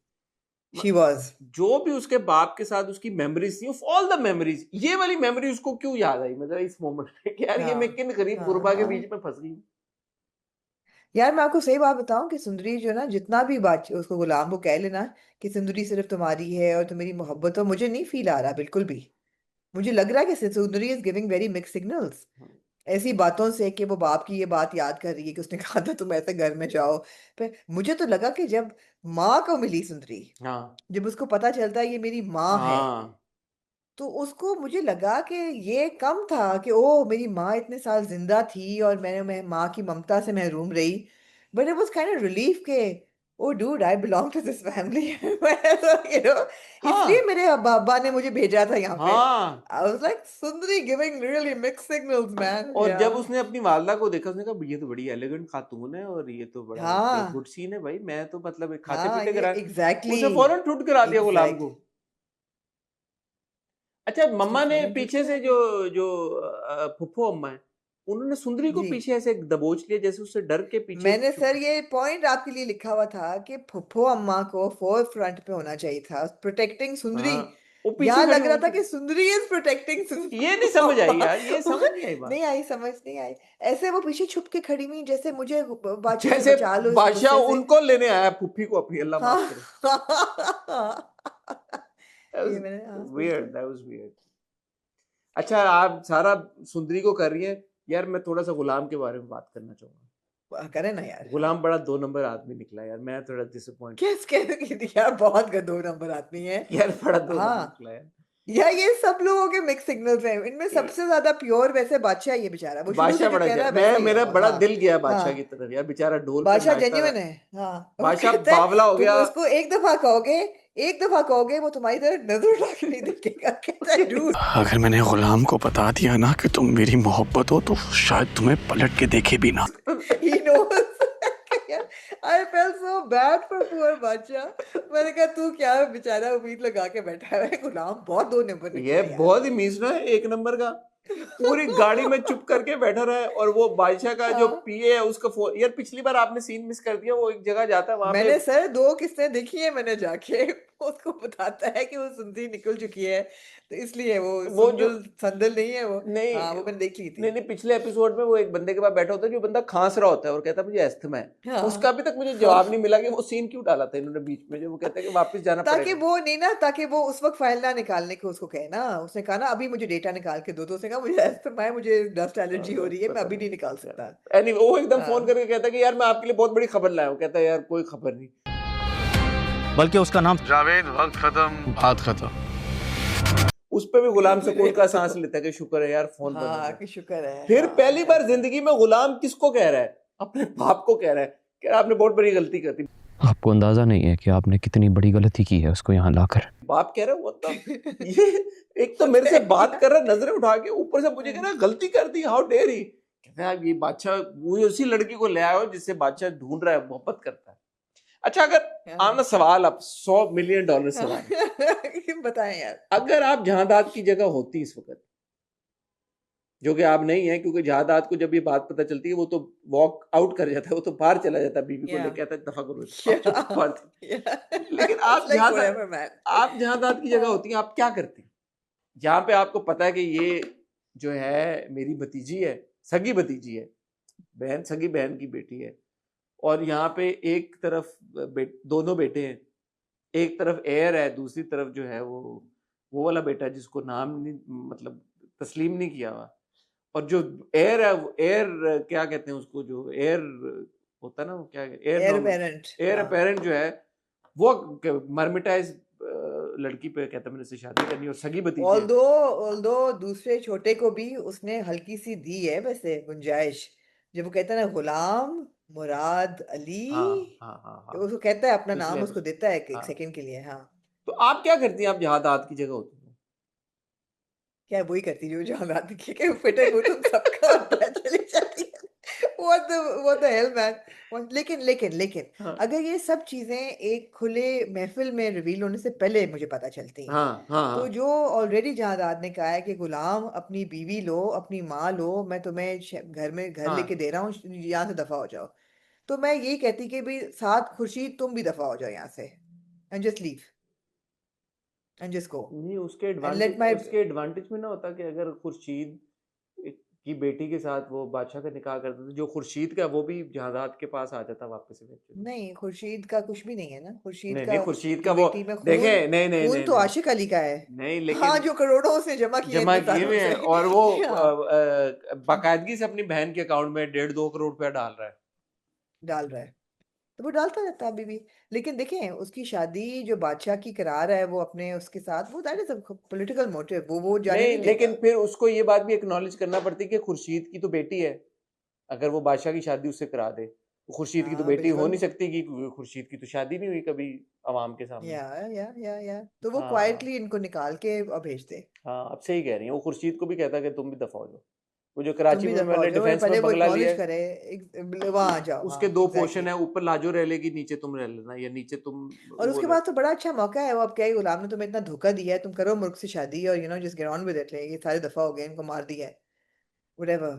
She was। जो भी उसके बाप के साथ उसकी मेमोरीज थी, ऑफ ऑल द मेमोरीज, ये वाली मेमोरी उसको क्यों याद आई मतलब इस मोमेंट में कि यार ये मैं किन गरीब गुरबा के बीच में फंस गई। यार मैं आपको सही बात बताऊं कि सुंदरी जो ना, जितना भी बात उसको गुलाम को कह लेना कि सुंदरी सिर्फ तुम्हारी है और तुम्हारी मोहब्बत हो, मुझे नहीं फील आ रहा बिल्कुल भी। मुझे लग रहा है कि सुंदरी is giving very mix signals ऐसी बातों से कि वो बाप की ये बात याद कर रही है कि उसने कहा था तुम ऐसे घर में जाओ। पर मुझे तो लगा कि जब माँ को मिली सुंदरी, हाँ जब उसको पता चलता है ये मेरी माँ है, हाँ तो उसको मुझे लगा कि ये कम था कि ओ मेरी माँ इतने साल जिंदा थी और मैं माँ की ममता से महरूम रही। But it was kind of relief के oh dude I belong to this family इसलिए हाँ मेरे अब्बा ने मुझे भेजा था यहाँ पे। हाँ। I was like Sundari giving really mixed signals man. और या जब उसने अपनी वालदा को देखा, उसने कहा ये तो बड़ी एलिगेंट खातून है और ये तो बड़ा हाँ गुड सीन है भाई, मैं तो मतलब खाते हाँ पीते ये करा, एग्जैक्टली उसे फौरन ठुट करा दिया गुलाम को। एग्जैक्ट अच्छा, उसको मम्मा ने फौरन ठुट पीछे से करा जो दिया। जो फुफ्फो अम्मा है, उन्होंने सुंदरी को जी पीछे ऐसे दबोच लिया, जैसे उससे डर के पीछे मैंने छुप। सर ये पॉइंट आपके लिए लिखा हुआ था कि फुफ्फो अम्मा को फोर फ्रंट पे होना चाहिए था प्रोटेक्टिंग सुंदरी। हाँ वो पीछे यहाँ खड़ी लग रहा हुई था थी, कि सुंदरी इज प्रोटेक्टिंग ये नहीं समझ आई अम्मा। यार, ये समझ नहीं आई बात। नहीं आई, समझ नहीं आई। ऐसे वो पीछे छुप के खड़ी हुई जैसे मुझे बादशाह जी जैसे बचा लो इस बादशाह गुस्से से। उनको लेने आया, फुफ्फी को अपनी, अल्लाह हाँ माफ करे। That ये was मैंने हाँ weird, बिल्कुल। that was weird. अच्छा, आप सारा सुंदरी को कर रही है यार, मैं थोड़ा सा गुलाम के बारे में बात करना चाहूंगा। करे ना यार। हाँ गुलाम बड़ा 2 नंबर आदमी निकला यार, मैं थोड़ा डिसअपॉइंट किस यार बहुत दो नंबर आदमी है। यार, बड़ा 2 नंबर हाँ निकला यार। या ये सब लोगों के मिक्स सिग्नल्स हैं। इनमें सबसे ज्यादा प्योर वैसे बादशाह ये बेचारा, वो शुरू से बादशाह जो बड़ा कह रहा है मैं वैसा ही है मेरा वो। बड़ा हाँ दिल गया बादशाह की हाँ तरफ यार, बेचारा ढोल पे बादशाह नाचता जेन्युइन रहा। है। हाँ वो बादशाह कहता है बावला हो तुम गया। उसको एक दफा कहोगे वो तुम्हारी तरफ नजर उठा के नहीं देखेगा। कहता है डूड अगर मैंने गुलाम को बता दिया ना कि तुम मेरी मोहब्बत हो तो शायद तुम्हें पलट के देखे भी ना। he knows। I felt so bad for poor बादशाह। मैंने कहा तू क्या बेचारा उम्मीद लगा के बैठा है, गुलाम बहुत 2 नंबर निकला ये यार। बहुत ही मीसना है 1 नंबर का, पूरी गाड़ी में चुप करके बैठा रहा है। और वो बादशाह का जो हाँ पीए है उसका फोन, यार पिछली बार आपने सीन मिस कर दिया, वो एक जगह जाता है वहां पे। मैंने सर 2 किस्तें देखी है मैंने जाके। उसको बताता है कि वो सुंदरी निकल चुकी है, तो इसलिए वो वो जो संदल नहीं है वो। नहीं हाँ वो मैंने देख ली नहीं थी। नहीं, पिछले एपिसोड में वो एक बंदे के पास बैठा होता है, जो बंदा खांस रहा होता है और कहता है मुझे अस्थमा है, हाँ उसका अभी तक मुझे जवाब नहीं मिला कि वो सीन क्यों डाला था इन्होंने बीच में, जो वो कहता है कि वापस जाना ताकि पड़ेगा। वो नहीं ना, ताकि वो उस वक्त फाइल ना निकालने को उसको कहे ना। उसने कहा ना अभी मुझे डेटा निकाल के दो, तो उसने कहा मुझे अस्थमा है, मुझे डस्ट एलर्जी हो रही है, मैं पता अभी नहीं नहीं निकाल सकता। एनीवे, वो एकदम फोन हाँ करके कहता है कि यार मैं आपके लिए बहुत बड़ी खबर लाया हूँ। कहता है यार कोई खबर नहीं। बल्कि उसका नाम जावेद, वक्त खत्म, बात खत्म। उस पे भी गुलाम सुकून का सांस लेता है कि शुक्र है यार फोन बंद हो हाँ गया। कि शुक्र है। फिर हाँ पहली बार जिंदगी में गुलाम किसको कह रहा है? अपने बाप को कह रहा है कि आपने बहुत बड़ी गलती कर दी। आपको अंदाजा नहीं है कि आपने कितनी बड़ी गलती की है उसको यहाँ लाकर। बाप कह रहा है वो तो ये एक तो मेरे से बात कर रहा है नजरें उठा के, ऊपर से मुझे कह रहा है गलती कर दी, हाउ डेयर ही। कहता है ये बादशाह वो उसी लड़की को ले आया हो जिससे बादशाह ढूंढ रहा है, मोहब्बत करता है। अच्छा, अगर आना सवाल, अब $100 मिलियन सवाल बताएं यार। अगर आप जहादाद की जगह होती इस वक्त, जो कि आप नहीं है, क्योंकि जहादात को जब ये बात पता चलती है वो तो वॉक आउट कर जाता है, वो तो बाहर चला जाता है, बीवी को Yeah. लेके आता है, दफा करो इसको, Yeah. आप चुप मार दे। Yeah. लेकिन It's आप like whatever, man. आप जहादात की जगह होती हैं, आप क्या करती हैं? जहाँ पे आपको पता है कि ये जो है मेरी भतीजी है, सगी भतीजी है, सगी बहन की बेटी है, और यहाँ पे एक तरफ दोनों बेटे हैं, एक तरफ एयर है, दूसरी तरफ जो है वो वाला बेटा है जिसको नाम नहीं, मतलब तस्लीम नहीं किया हुआ, और जो एयर है, एयर क्या कहते हैं उसको, जो एयर होता है ना, वो क्या Heir apparent. एयर हाँ. अपेरेंट जो है वो मर्मिटाइज लड़की पे कहता है मैंने उससे शादी करनी, और सगी भतीजी है। Although दूसरे छोटे को भी उसने हल्की सी दी है वैसे गुंजाइश, जब वो कहता है ना गुलाम मुराद अली, हाँ तो उसको कहता है अपना पिछले नाम उसको देता है एक हाँ। सेकंड के लिए। हाँ, तो आप क्या करती हैं? आप जहादात की जगह होती हैं? क्या वही करती जो जहाँ रात की के फिटे तुम सबका होता है, चली जाती है। what the hell man। लेकिन हाँ अगर ये सब चीजें एक खुले महफिल में रिवील होने से पहले मुझे पता चलती, हाँ तो जो ऑलरेडी जहादात ने कहा है कि गुलाम अपनी बीवी लो, अपनी माँ लो, मैं तुम्हें घर हाँ लेके दे रहा हूँ, यहाँ से दफा हो जाओ, तो मैं यही कहती कि भी साथ खुर्शीद तुम भी दफा हो जाओ यहाँ से, and just leave and just go नहीं, उसके एंड लेट माय एडवांटेज में ना होता कि अगर खुर्शीद की बेटी के साथ वो बादशाह का निकाह करते थे, जो खुर्शीद का वो भी जहादात के पास आ जाता वापस eventually। नहीं, खुर्शीद का कुछ भी नहीं है ना, खुर्शीद नहीं का नहीं, खुर्शीद की का वो बेटी में खून देखें, नहीं खून तो आशिक अली का है। नहीं, हाँ, लेकिन जो करोड़ों उसने जमा किए जमा इतने किए सालों हुए हैं, से। और वो हाँ, बाकायदगी से अपनी बहन के अकाउंट में 1.5-2 करोड़ रुपया डाल रहा है। डाल रहा है, तो वो डालता रहता है अभी भी। लेकिन देखें, उसकी शादी जो बादशाह की करा रहा है वो अपने उसके साथ, वो that is a political motive, वो जाने नहीं, नहीं देगा। लेकिन फिर उसको ये बात भी एक्नॉलेज करना पड़ती है कि खुर्शीद की तो बेटी है, अगर वो बादशाह की शादी उससे करा दे, तो खुर्शीद की तो हाँ बेटी हो बिल्कुल। नहीं सकती, कि खुर्शीद की तो शादी नहीं हुई कभी अवाम के सामने। या तो वो हाँ क्वाइटली इनको निकाल के और भेज दे, हाँ, अब सही कह रही है। वो खुर्शीद को भी कहता है कि तुम भी दफा हो जाओ। वो जो तुम कराची भी में दफा हो मैंने जाओ, डिफेंस पहले में वो बंगला लिया एक्नॉलेज है, करे, वहां जाओ। उसके हाँ 2 एग्जैक्टली। पोर्शन है, ऊपर लाजो रह लेगी, नीचे तुम रह लेना, या नीचे तुम और वो उसके रह। बाद तो बड़ा अच्छा मौका है, वो अब क्या है, गुलाम ने तुम्हें इतना धोखा दिया है, तुम करो मुल्क से शादी और just get on with it, ये सारे दफा हो गए, इनको मार दिया है, व्हाटएवर।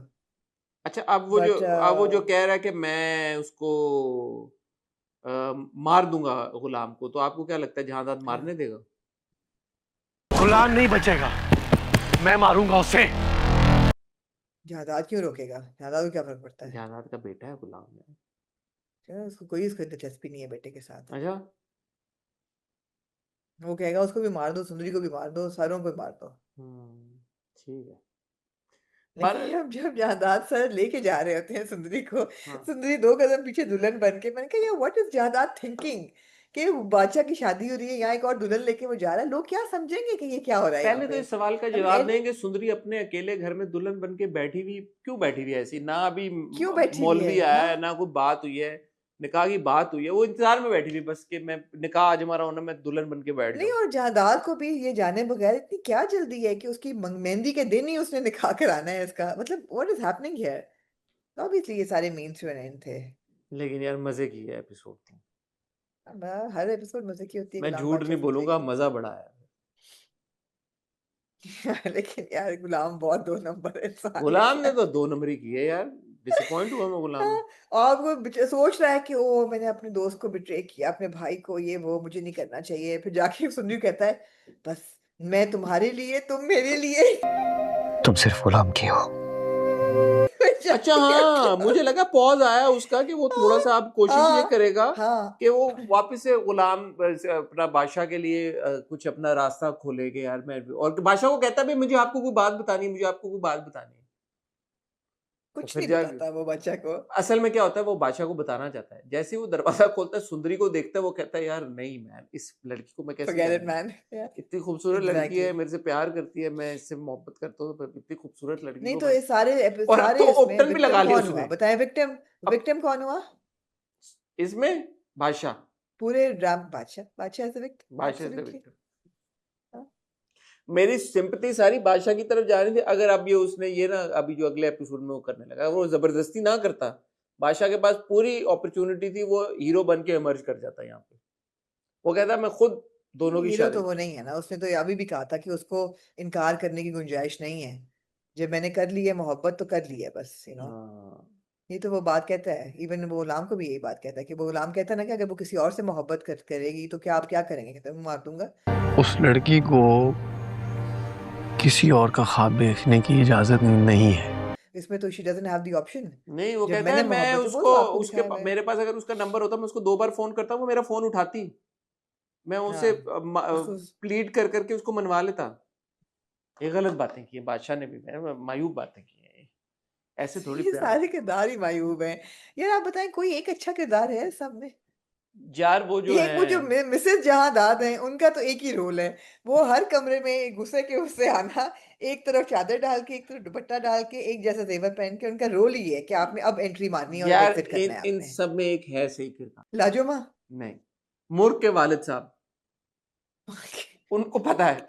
अच्छा, अब वो जो बट कह रहा है कि मैं उसको मार दूंगा गुलाम को, तो आपको क्या लगता है जहादात मारने देगा? गुलाम नहीं बचेगा, मैं मारूंगा उसे। जहादात क्यों रोकेगा? जहादात को क्या फर्क पड़ता है? जहादात का बेटा है गुलाम है। उसको कोई दिलचस्पी नहीं है बेटे के साथ। अच्छा, वो कहेगा उसको भी मार दो, सुंदरी को भी मार दो, सारों को मार दो। ठीक है। लेकिन अब जब जहादात सर लेके जा रहे होते हैं सुंदरी को, हाँ। सुंदरी 2 कदम पीछे दुल्हन बन के, मैंने कहा यार व्हाट इज जहादात थिंकिंग कि बादशाह की शादी हो रही है, यहाँ एक और दुल्हन लेके वो जा रहा है, लोग क्या समझेंगे कि ये क्या हो रहा है यहाँ पहले तो पे? इस सवाल का अभी जवाब देंगे, सुंदरी अपने अकेले घर में दुल्हन बन के बैठी हुई क्यों बैठी हुई है ऐसी? ना अभी क्यों बैठी हुई मौलवी है? आया हाँ, है, ना कोई बात हुई है, निकाह की बात हुई है, वो इंतजार में बैठी हुई बस कि मैं निकाह आज हमारा होना, मैं दुल्हन बन के बैठ नहीं, जाऊं। और जहादात को भी ये जाने बगैर इतनी क्या जल्दी है कि उसकी मेहंदी के दिन ही उसने निकाह कराना है इसका, मतलब what is happening here? Obviously ये सारे मीन्स टू एन एंड थे। लेकिन यार मजे की है एपिसोड में, अब हर एपिसोड मजे की होती है, मैं गुलाम झूठ बादशाह नहीं सुंदरी बोलूंगा, की। मजा बड़ा है। लेकिन यार गुलाम बहुत 2 नंबर इंसान है गुलाम ने यार। तो 2 नंबर ही की है यार, डिसअपॉइंट हुआ मैं गुलाम में। हाँ, और वो सोच रहा है कि ओ मैंने अपने दोस्त को बिट्रे किया, अपने भाई को, ये वो मुझे नहीं करना चाहिए, फिर जाके सुनील कहता है बस मैं तुम्हारे लिए, तुम मेरे लिए। तुम सिर्फ गुलाम की हो। अच्छा, हाँ, मुझे लगा पॉज आया उसका कि वो थोड़ा सा अब कोशिश ये हाँ करेगा हाँ कि वो वापस से गुलाम से अपना बादशाह के लिए कुछ अपना रास्ता खोलेगा यार। मैं और बादशाह को कहता है भाई मुझे आपको कोई बात बतानी है, मुझे आपको कोई बात बतानी है। तो कुछ फिर नहीं जाके बताता वो बच्चा को। असल में क्या होता है, वो बादशाह को बताना चाहता है। जैसे ही वो दरवाजा खोलता है, सुंदरी को देखता है, वो कहता है यार नहीं मैन, इस लड़की को मैं कैसे Forget it, जाने दूं? man. इतनी खूबसूरत लड़की है, Exactly. मेरे से प्यार करती है, मैं इससे मोहब्बत करता हूँ, पर इतनी खूबसूरत लड़की नहीं को तो मैं, ये सारे और अब सारे तो इसमें ओप्टन भी लगा विक्टिम लिया कौन हुआ? उसने बताएं, विक्टिम अब विक्टिम कौन हुआ इसमें। बादशाह पूरे ड्राम? बादशाह, बादशाह इज विक्टिम, बादशाह से एब्सोल्युटली। विक्टिम। मेरी सिंपैथी सारी बादशाह की तरफ जा रही थी। अगर अब ये उसने ये ना अभी जो अगले एपिसोड में वो करने लगा, वो जबरदस्ती ना करता, बादशाह के पास पूरी अपॉर्चुनिटी थी, वो हीरो बन के इमर्ज कर जाता यहाँ पे। वो कहता मैं खुद दोनों की हीरो शादी। तो वो नहीं है ना, उसने तो अभी भी कहा था कि उसको इनकार करने की गुंजाइश नहीं है। जब मैंने कर ली है मोहब्बत तो कर ली है बस, हाँ ये तो वो बात कहता है, इवन वो गुलाम को भी यही बात कहता है कि वो गुलाम कहता है ना कि अगर वो किसी और से मोहब्बत करेगी तो क्या आप क्या करेंगे, कहता है मैं मार दूंगा। उस लड़की को किसी और का ख्वाब देखने की इजाजत नहीं है। इसमें तो she doesn't have the option. नहीं, वो जब कहता मैंने है मैं मोहब्बत है वो उसको तो आपको उसके दिखाया हुआ है। मेरे पास अगर उसका नंबर होता मैं उसको 2 बार फोन करता, वो मेरा फोन उठाती, मैं उसे हाँ उसको प्लीड कर करके उसको मनवा लेता। ये गलत बातें की है बादशाह ने भी, मायूब बातें की है, ऐसे थोड़ी ये प्यार सारे किरदार ही मायूब हैं यार। आप बताएं कोई एक अच्छा किरदार है सब में? यार। वो जो एक वो जो है मिसेस जहांदाद हैं उनका तो एक ही रोल है, वो हर कमरे में गुस्से के उससे आना, एक तरफ चादर डाल के एक तरफ दुपट्टा डाल के एक जैसा जेवर पहन के, उनका रोल ही है कि आपने अब एंट्री मारनी है और यार, एग्जिट करना इन है इन आपने। सब में एक है सही किरदार। लाजो माँ नहीं, मुर्ग के वालिद साहब, उनको पता है,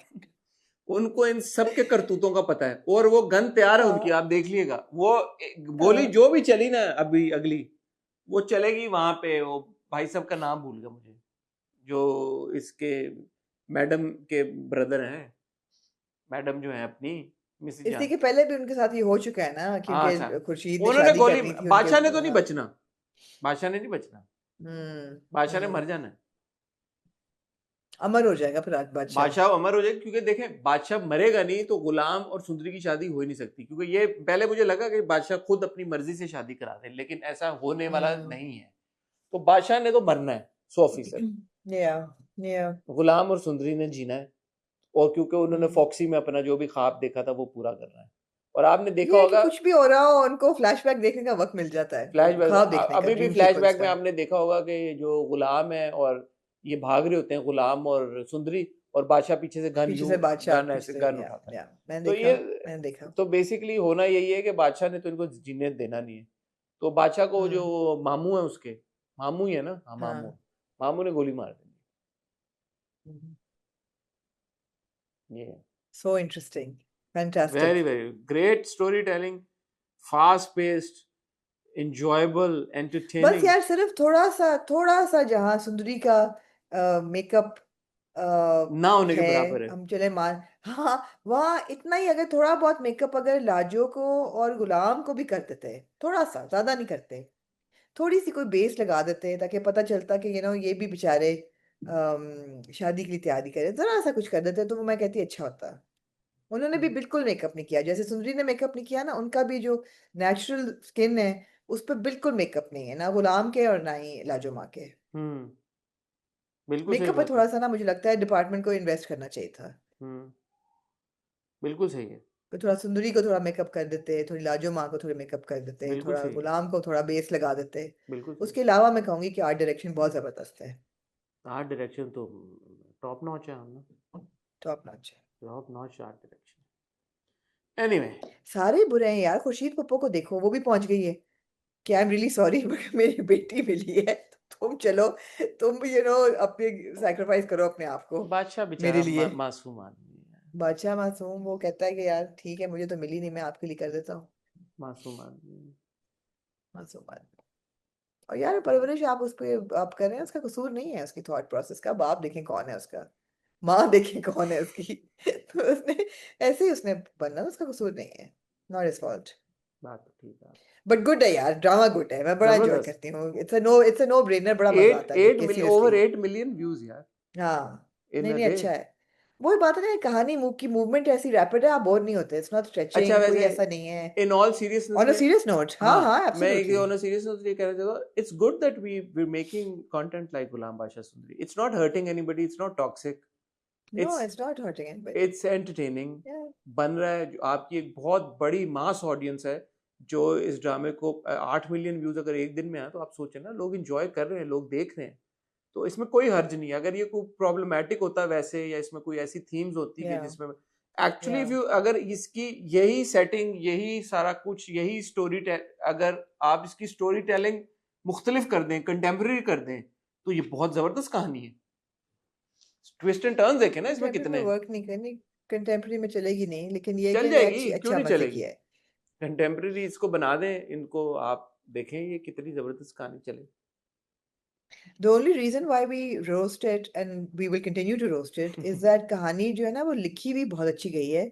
उनको इन सब के करतूतों का पता है, और वो गन तैयार है उनकी, हाँ आप देख लिएगा। वो गोली जो भी चली ना अभी अगली, वो चलेगी वहां पे। वो भाई साहब का नाम भूल गया मुझे, जो इसके मैडम के ब्रदर हैं, मैडम जो है अपनी मिसेज इसी जान। के पहले भी उनके साथ ये हो चुका है ना, हाँ अच्छा, क्योंकि खुर्शीद ने उन्होंने शादी गोली, करनी थी बादशाह ने तो उनके। नहीं हाँ बचना, बादशाह ने नहीं बचना, हम्म बादशाह ने हम्म मर जाना है। अमर हो जाएगा फिर आज बादशाह। बादशाह अमर हो जाएगा, क्योंकि देखें बादशाह मरेगा नहीं तो गुलाम और सुंदरी की शादी हो ही नहीं सकती। क्योंकि ये पहले मुझे लगा कि बादशाह खुद अपनी मर्जी से शादी करा दे, लेकिन ऐसा होने वाला हम्म नहीं है। तो बादशाह ने तो मरना है 100%, या या गुलाम और सुंदरी ने जीना है। और क्योंकि उन्होंने फॉक्सी में अपना जो भी ख्वाब देखा था वो पूरा करना है। और आपने देखा ये है कि होगा कुछ भी हो रहा हो उनको फ्लैशबैक देखने का वक्त मिल जाता है, फ्लैशबैक, ख्वाब देखने का, अभी भी ड्रीम सीक्वेंस फ्लैशबैक में का। आपने देखा होगा कि जो गुलाम है और ये भाग रहे होते हैं, गुलाम और सुंदरी, और बादशाह पीछे से गन पीछे यूं, से बादशाह गन पीछे ऐसे से, गन उठाता है। या मैंने तो देखा, ये मैंने देखा। तो बेसिकली होना यही है कि बादशाह ने तो इनको जीने देना नहीं है। तो बादशाह को जो मामू है उसके, मामू ही है ना, हाँ मामू, हाँ मामू ने गोली मार दी। ये so interesting, fantastic. Very very great story telling, fast paced, enjoyable, बस entertaining। यार सिर्फ थोड़ा सा जहाँ सुंदरी का मेकअप ना होने के है, बराबर है। हम चले मान, हाँ वहाँ इतना ही, अगर थोड़ा बहुत मेकअप अगर लाजो को और गुलाम को भी कर देते, थोड़ा सा, ज्यादा नहीं करते, थोड़ी सी कोई बेस लगा देते ताकि पता चलता कि ये भी बेचारे शादी के लिए तैयारी करे, जरा सा कुछ कर देते तो वो मैं कहती अच्छा होता। उन्होंने भी बिल्कुल मेकअप नहीं किया, जैसे सुंदरी ने मेकअप नहीं किया ना, उनका भी जो नेचुरल स्किन है उस पर बिल्कुल मेकअप नहीं है, ना गुलाम के और ना ही लाजो माँ के। हम्म, बिल्कुल सही मेकअप पे बात है। थोड़ा सा ना मुझे लगता है डिपार्टमेंट को इन्वेस्ट करना चाहिए था। हम्म, बिल्कुल सही है, तो थोड़ा सुंदरी को थोड़ा मेकअप कर देते, थोड़ी लाजो माँ को थोड़ा मेकअप कर देते, बिल्कुल थोड़ा सही है, गुलाम को थोड़ा बेस लगा देते। बिल्कुल सही। उसके अलावा मैं कहूंगी कि आर्ट डायरेक्शन बहुत जबरदस्त है, आर्ट डायरेक्शन तो टॉप नॉच है, हम ना टॉप नॉच है। Top notch art direction. Anyway, सारे बुरे हैं यार, खुर्शीद पप्पो को देखो वो भी पहुंच गई है कि आई एम रियली सॉरी मेरी बेटी मिली है, तुम चलो, तुम भी अपने सैक्रिफाइस करो अपने आप को बादशाह मेरे बेचारा लिए। मासूम आदमी है, बादशाह मासूम वो कहता है कि यार ठीक है मुझे तो मिली नहीं, मैं आपके लिए कर देता हूँ। मासूम आदमी है। मासूम आदमी। और यार परवरिश आप उस पे आप कर रहे हैं, उसका कसूर नहीं है उसकी थॉट प्रोसेस का, बाप देखें कौन है उसका, माँ देखें कौन है उसकी तो उसने ऐसे ही उसने बनना, उसका कसूर नहीं है, नॉट हिज फॉल्ट। बात तो ठीक है। बट गुड है यार, ड्रामा गुड है, मैं बड़ा एंजॉय जबरदस्त, करती हूँ, इट्स अ नो ब्रेनर, बड़ा मजा आता है देख के ओवर सीरियसली। 8 मिलियन व्यूज यार हाँ इन नहीं अ नहीं डे। अच्छा है। वही बात है ना, कहानी की मूवमेंट ऐसी रैपिड है, आप बोर नहीं होते, इट्स नॉट अच्छा, स्ट्रेचिंग, कोई वैसे ऐसा नहीं है। In all seriousness on a में, सीरियस नोट, हाँ हाँ हाँ मैं एक absolutely. On a serious note ये कहना चाहता हूँ, it's good that we making content like Ghulam Badshah Sundari. It's not hurting anybody, it's not toxic, no it's it's not hurting anybody. It's entertaining, बन रहा है। आपकी एक बहुत बड़ी मास ऑडियंस है जो इस ड्रामे को 8 मिलियन व्यूज अगर एक दिन में आए तो आप सोचें ना, लोग इंजॉय कर रहे हैं, लोग देख रहे हैं, तो इसमें कोई हर्ज नहीं है। अगर ये कोई प्रॉब्लमैटिक होता वैसे, या इसमें कोई ऐसी थीम्स होती कि जिसमें एक्चुअली इफ यू, अगर इसकी यही सेटिंग, यही सारा कुछ, यही स्टोरी, अगर आप इसकी स्टोरी टेलिंग मुख्तलिफ कर दें, कंटेम्प्रेरी कर दें, तो ये बहुत जबरदस्त कहानी है। ट्विस्ट एंड टर्न्स देखें ना इसमें कितने। वर्क नहीं करनी, कंटेम्प्रेरी में चलेगी नहीं, लेकिन ये चल कि जाएगी, क्यों अच्छा नहीं मजे चलेगी, किया है। कंटेम्प्रेरी इसको बना दें, इनको आप देखें, ये कितनी जबरदस्त कहानी चले। The only reason why we roast it and we will continue to roast it is that कहानी जो है ना वो लिखी भी बहुत अच्छी गई है,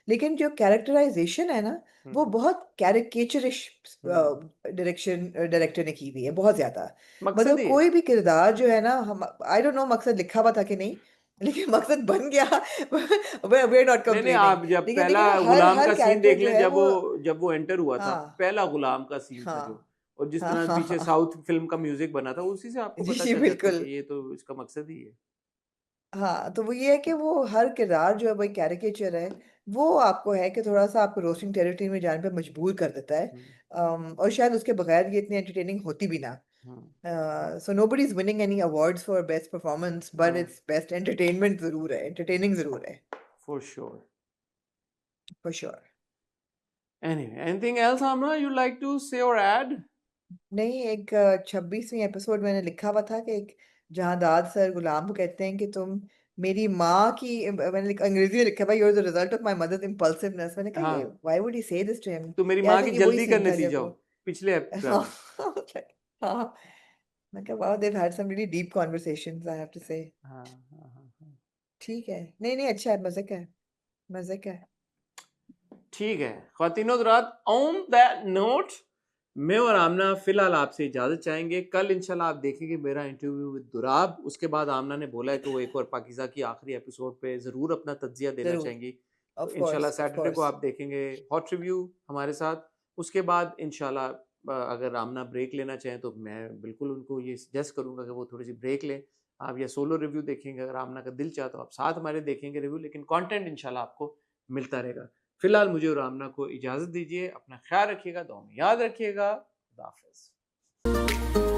लेकिन जो कैरेक्टराइजेशन है ना वो बहुत कैरिकेचरिश डायरेक्टर ने की हुई है बहुत ज्यादा। मकसद मतलब ही है। कोई भी किरदार जो है ना, हम आई डोंट नो मकसद लिखा हुआ था कि नहीं, लेकिन मकसद बन गया। वे नॉट नहीं नहीं, कंप्लेनिंग। आप जब लेकिन पहला ना हर गुलाम हर का सीन कैरेक्टर देख जो लें, है जब वो एंटर हुआ था, हाँ पहला गुलाम का सीन था जो, हाँ और जिस हाँ तरह हाँ पीछे हाँ साउथ फिल्म का म्यूजिक बना था, उसी से आपको जी पता जी चल जाता है बिल्कुल। कि ये तो इसका मकसद ही है। हाँ तो वो ये है कि वो हर किरदार जो है वही कैरिकेचर है, वो आपको है कि थोड़ा सा आपको रोस्टिंग टेरिटरी में जाने पे मजबूर कर देता है। हम्म, और शायद उसके बगैर ये इतनी एंटरटेनिंग होती भी ना। So nobody is winning any awards for best performance, but it's best entertainment जरूर है, एंटरटेनिंग जरूर है for sure. For sure. Anyway, anything else, Amna, you like to say or add? नहीं, एक 26वीं एपिसोड मैंने लिखा हुआ था कि एक जहाँ दाद सर गुलाम को कहते हैं कि तुम मेरी माँ की, अंग्रेजी में लिखा भाई, you're the result of my mother's impulsiveness. मैंने कहा ये हाँ, व्हाई वुड ही से दिस टू हिम। तो मेरी माँ कहते की हैं ये वही जल्दी का सीन था जब नतीजा वो हो पिछले हाँ एपिसोड। हाँ। मैं कहा wow they had some really deep conversations I have to say. हाँ हाँ हाँ हाँ। ठीक है, नहीं नहीं अच्छा है, मजे का है, मजे का है। ठीक है ख्वातीनो हज़रात, ऑन दैट नोट मैं और आमना फिलहाल आपसे इजाजत चाहेंगे। कल इंशाल्लाह आप देखेंगे मेरा इंटरव्यू विद दुराब। उसके बाद आमना ने बोला है कि वो एक और पाकिज़ा की आखिरी एपिसोड पे ज़रूर अपना तज्जिया देना जरूर, चाहेंगी, तो ऑफ इंशाल्लाह कोर्स ऑफ सैटरडे को कोर्स। आप देखेंगे हॉट रिव्यू हमारे साथ। उसके बाद इंशाल्लाह अगर आमना ब्रेक लेना चाहें तो मैं बिल्कुल उनको ये सजेस्ट करूंगा कि वो थोड़ी सी ब्रेक लें। आप या सोलो रिव्यू देखेंगे, अगर आमना का दिल चाहता हो आप साथ हमारे देखेंगे रिव्यू, लेकिन कंटेंट इंशाल्लाह आपको मिलता रहेगा। फिलहाल मुझे और आमना को इजाज़त दीजिए, अपना ख्याल रखिएगा, दुआ में याद रखिएगा। खुदा हाफिज़।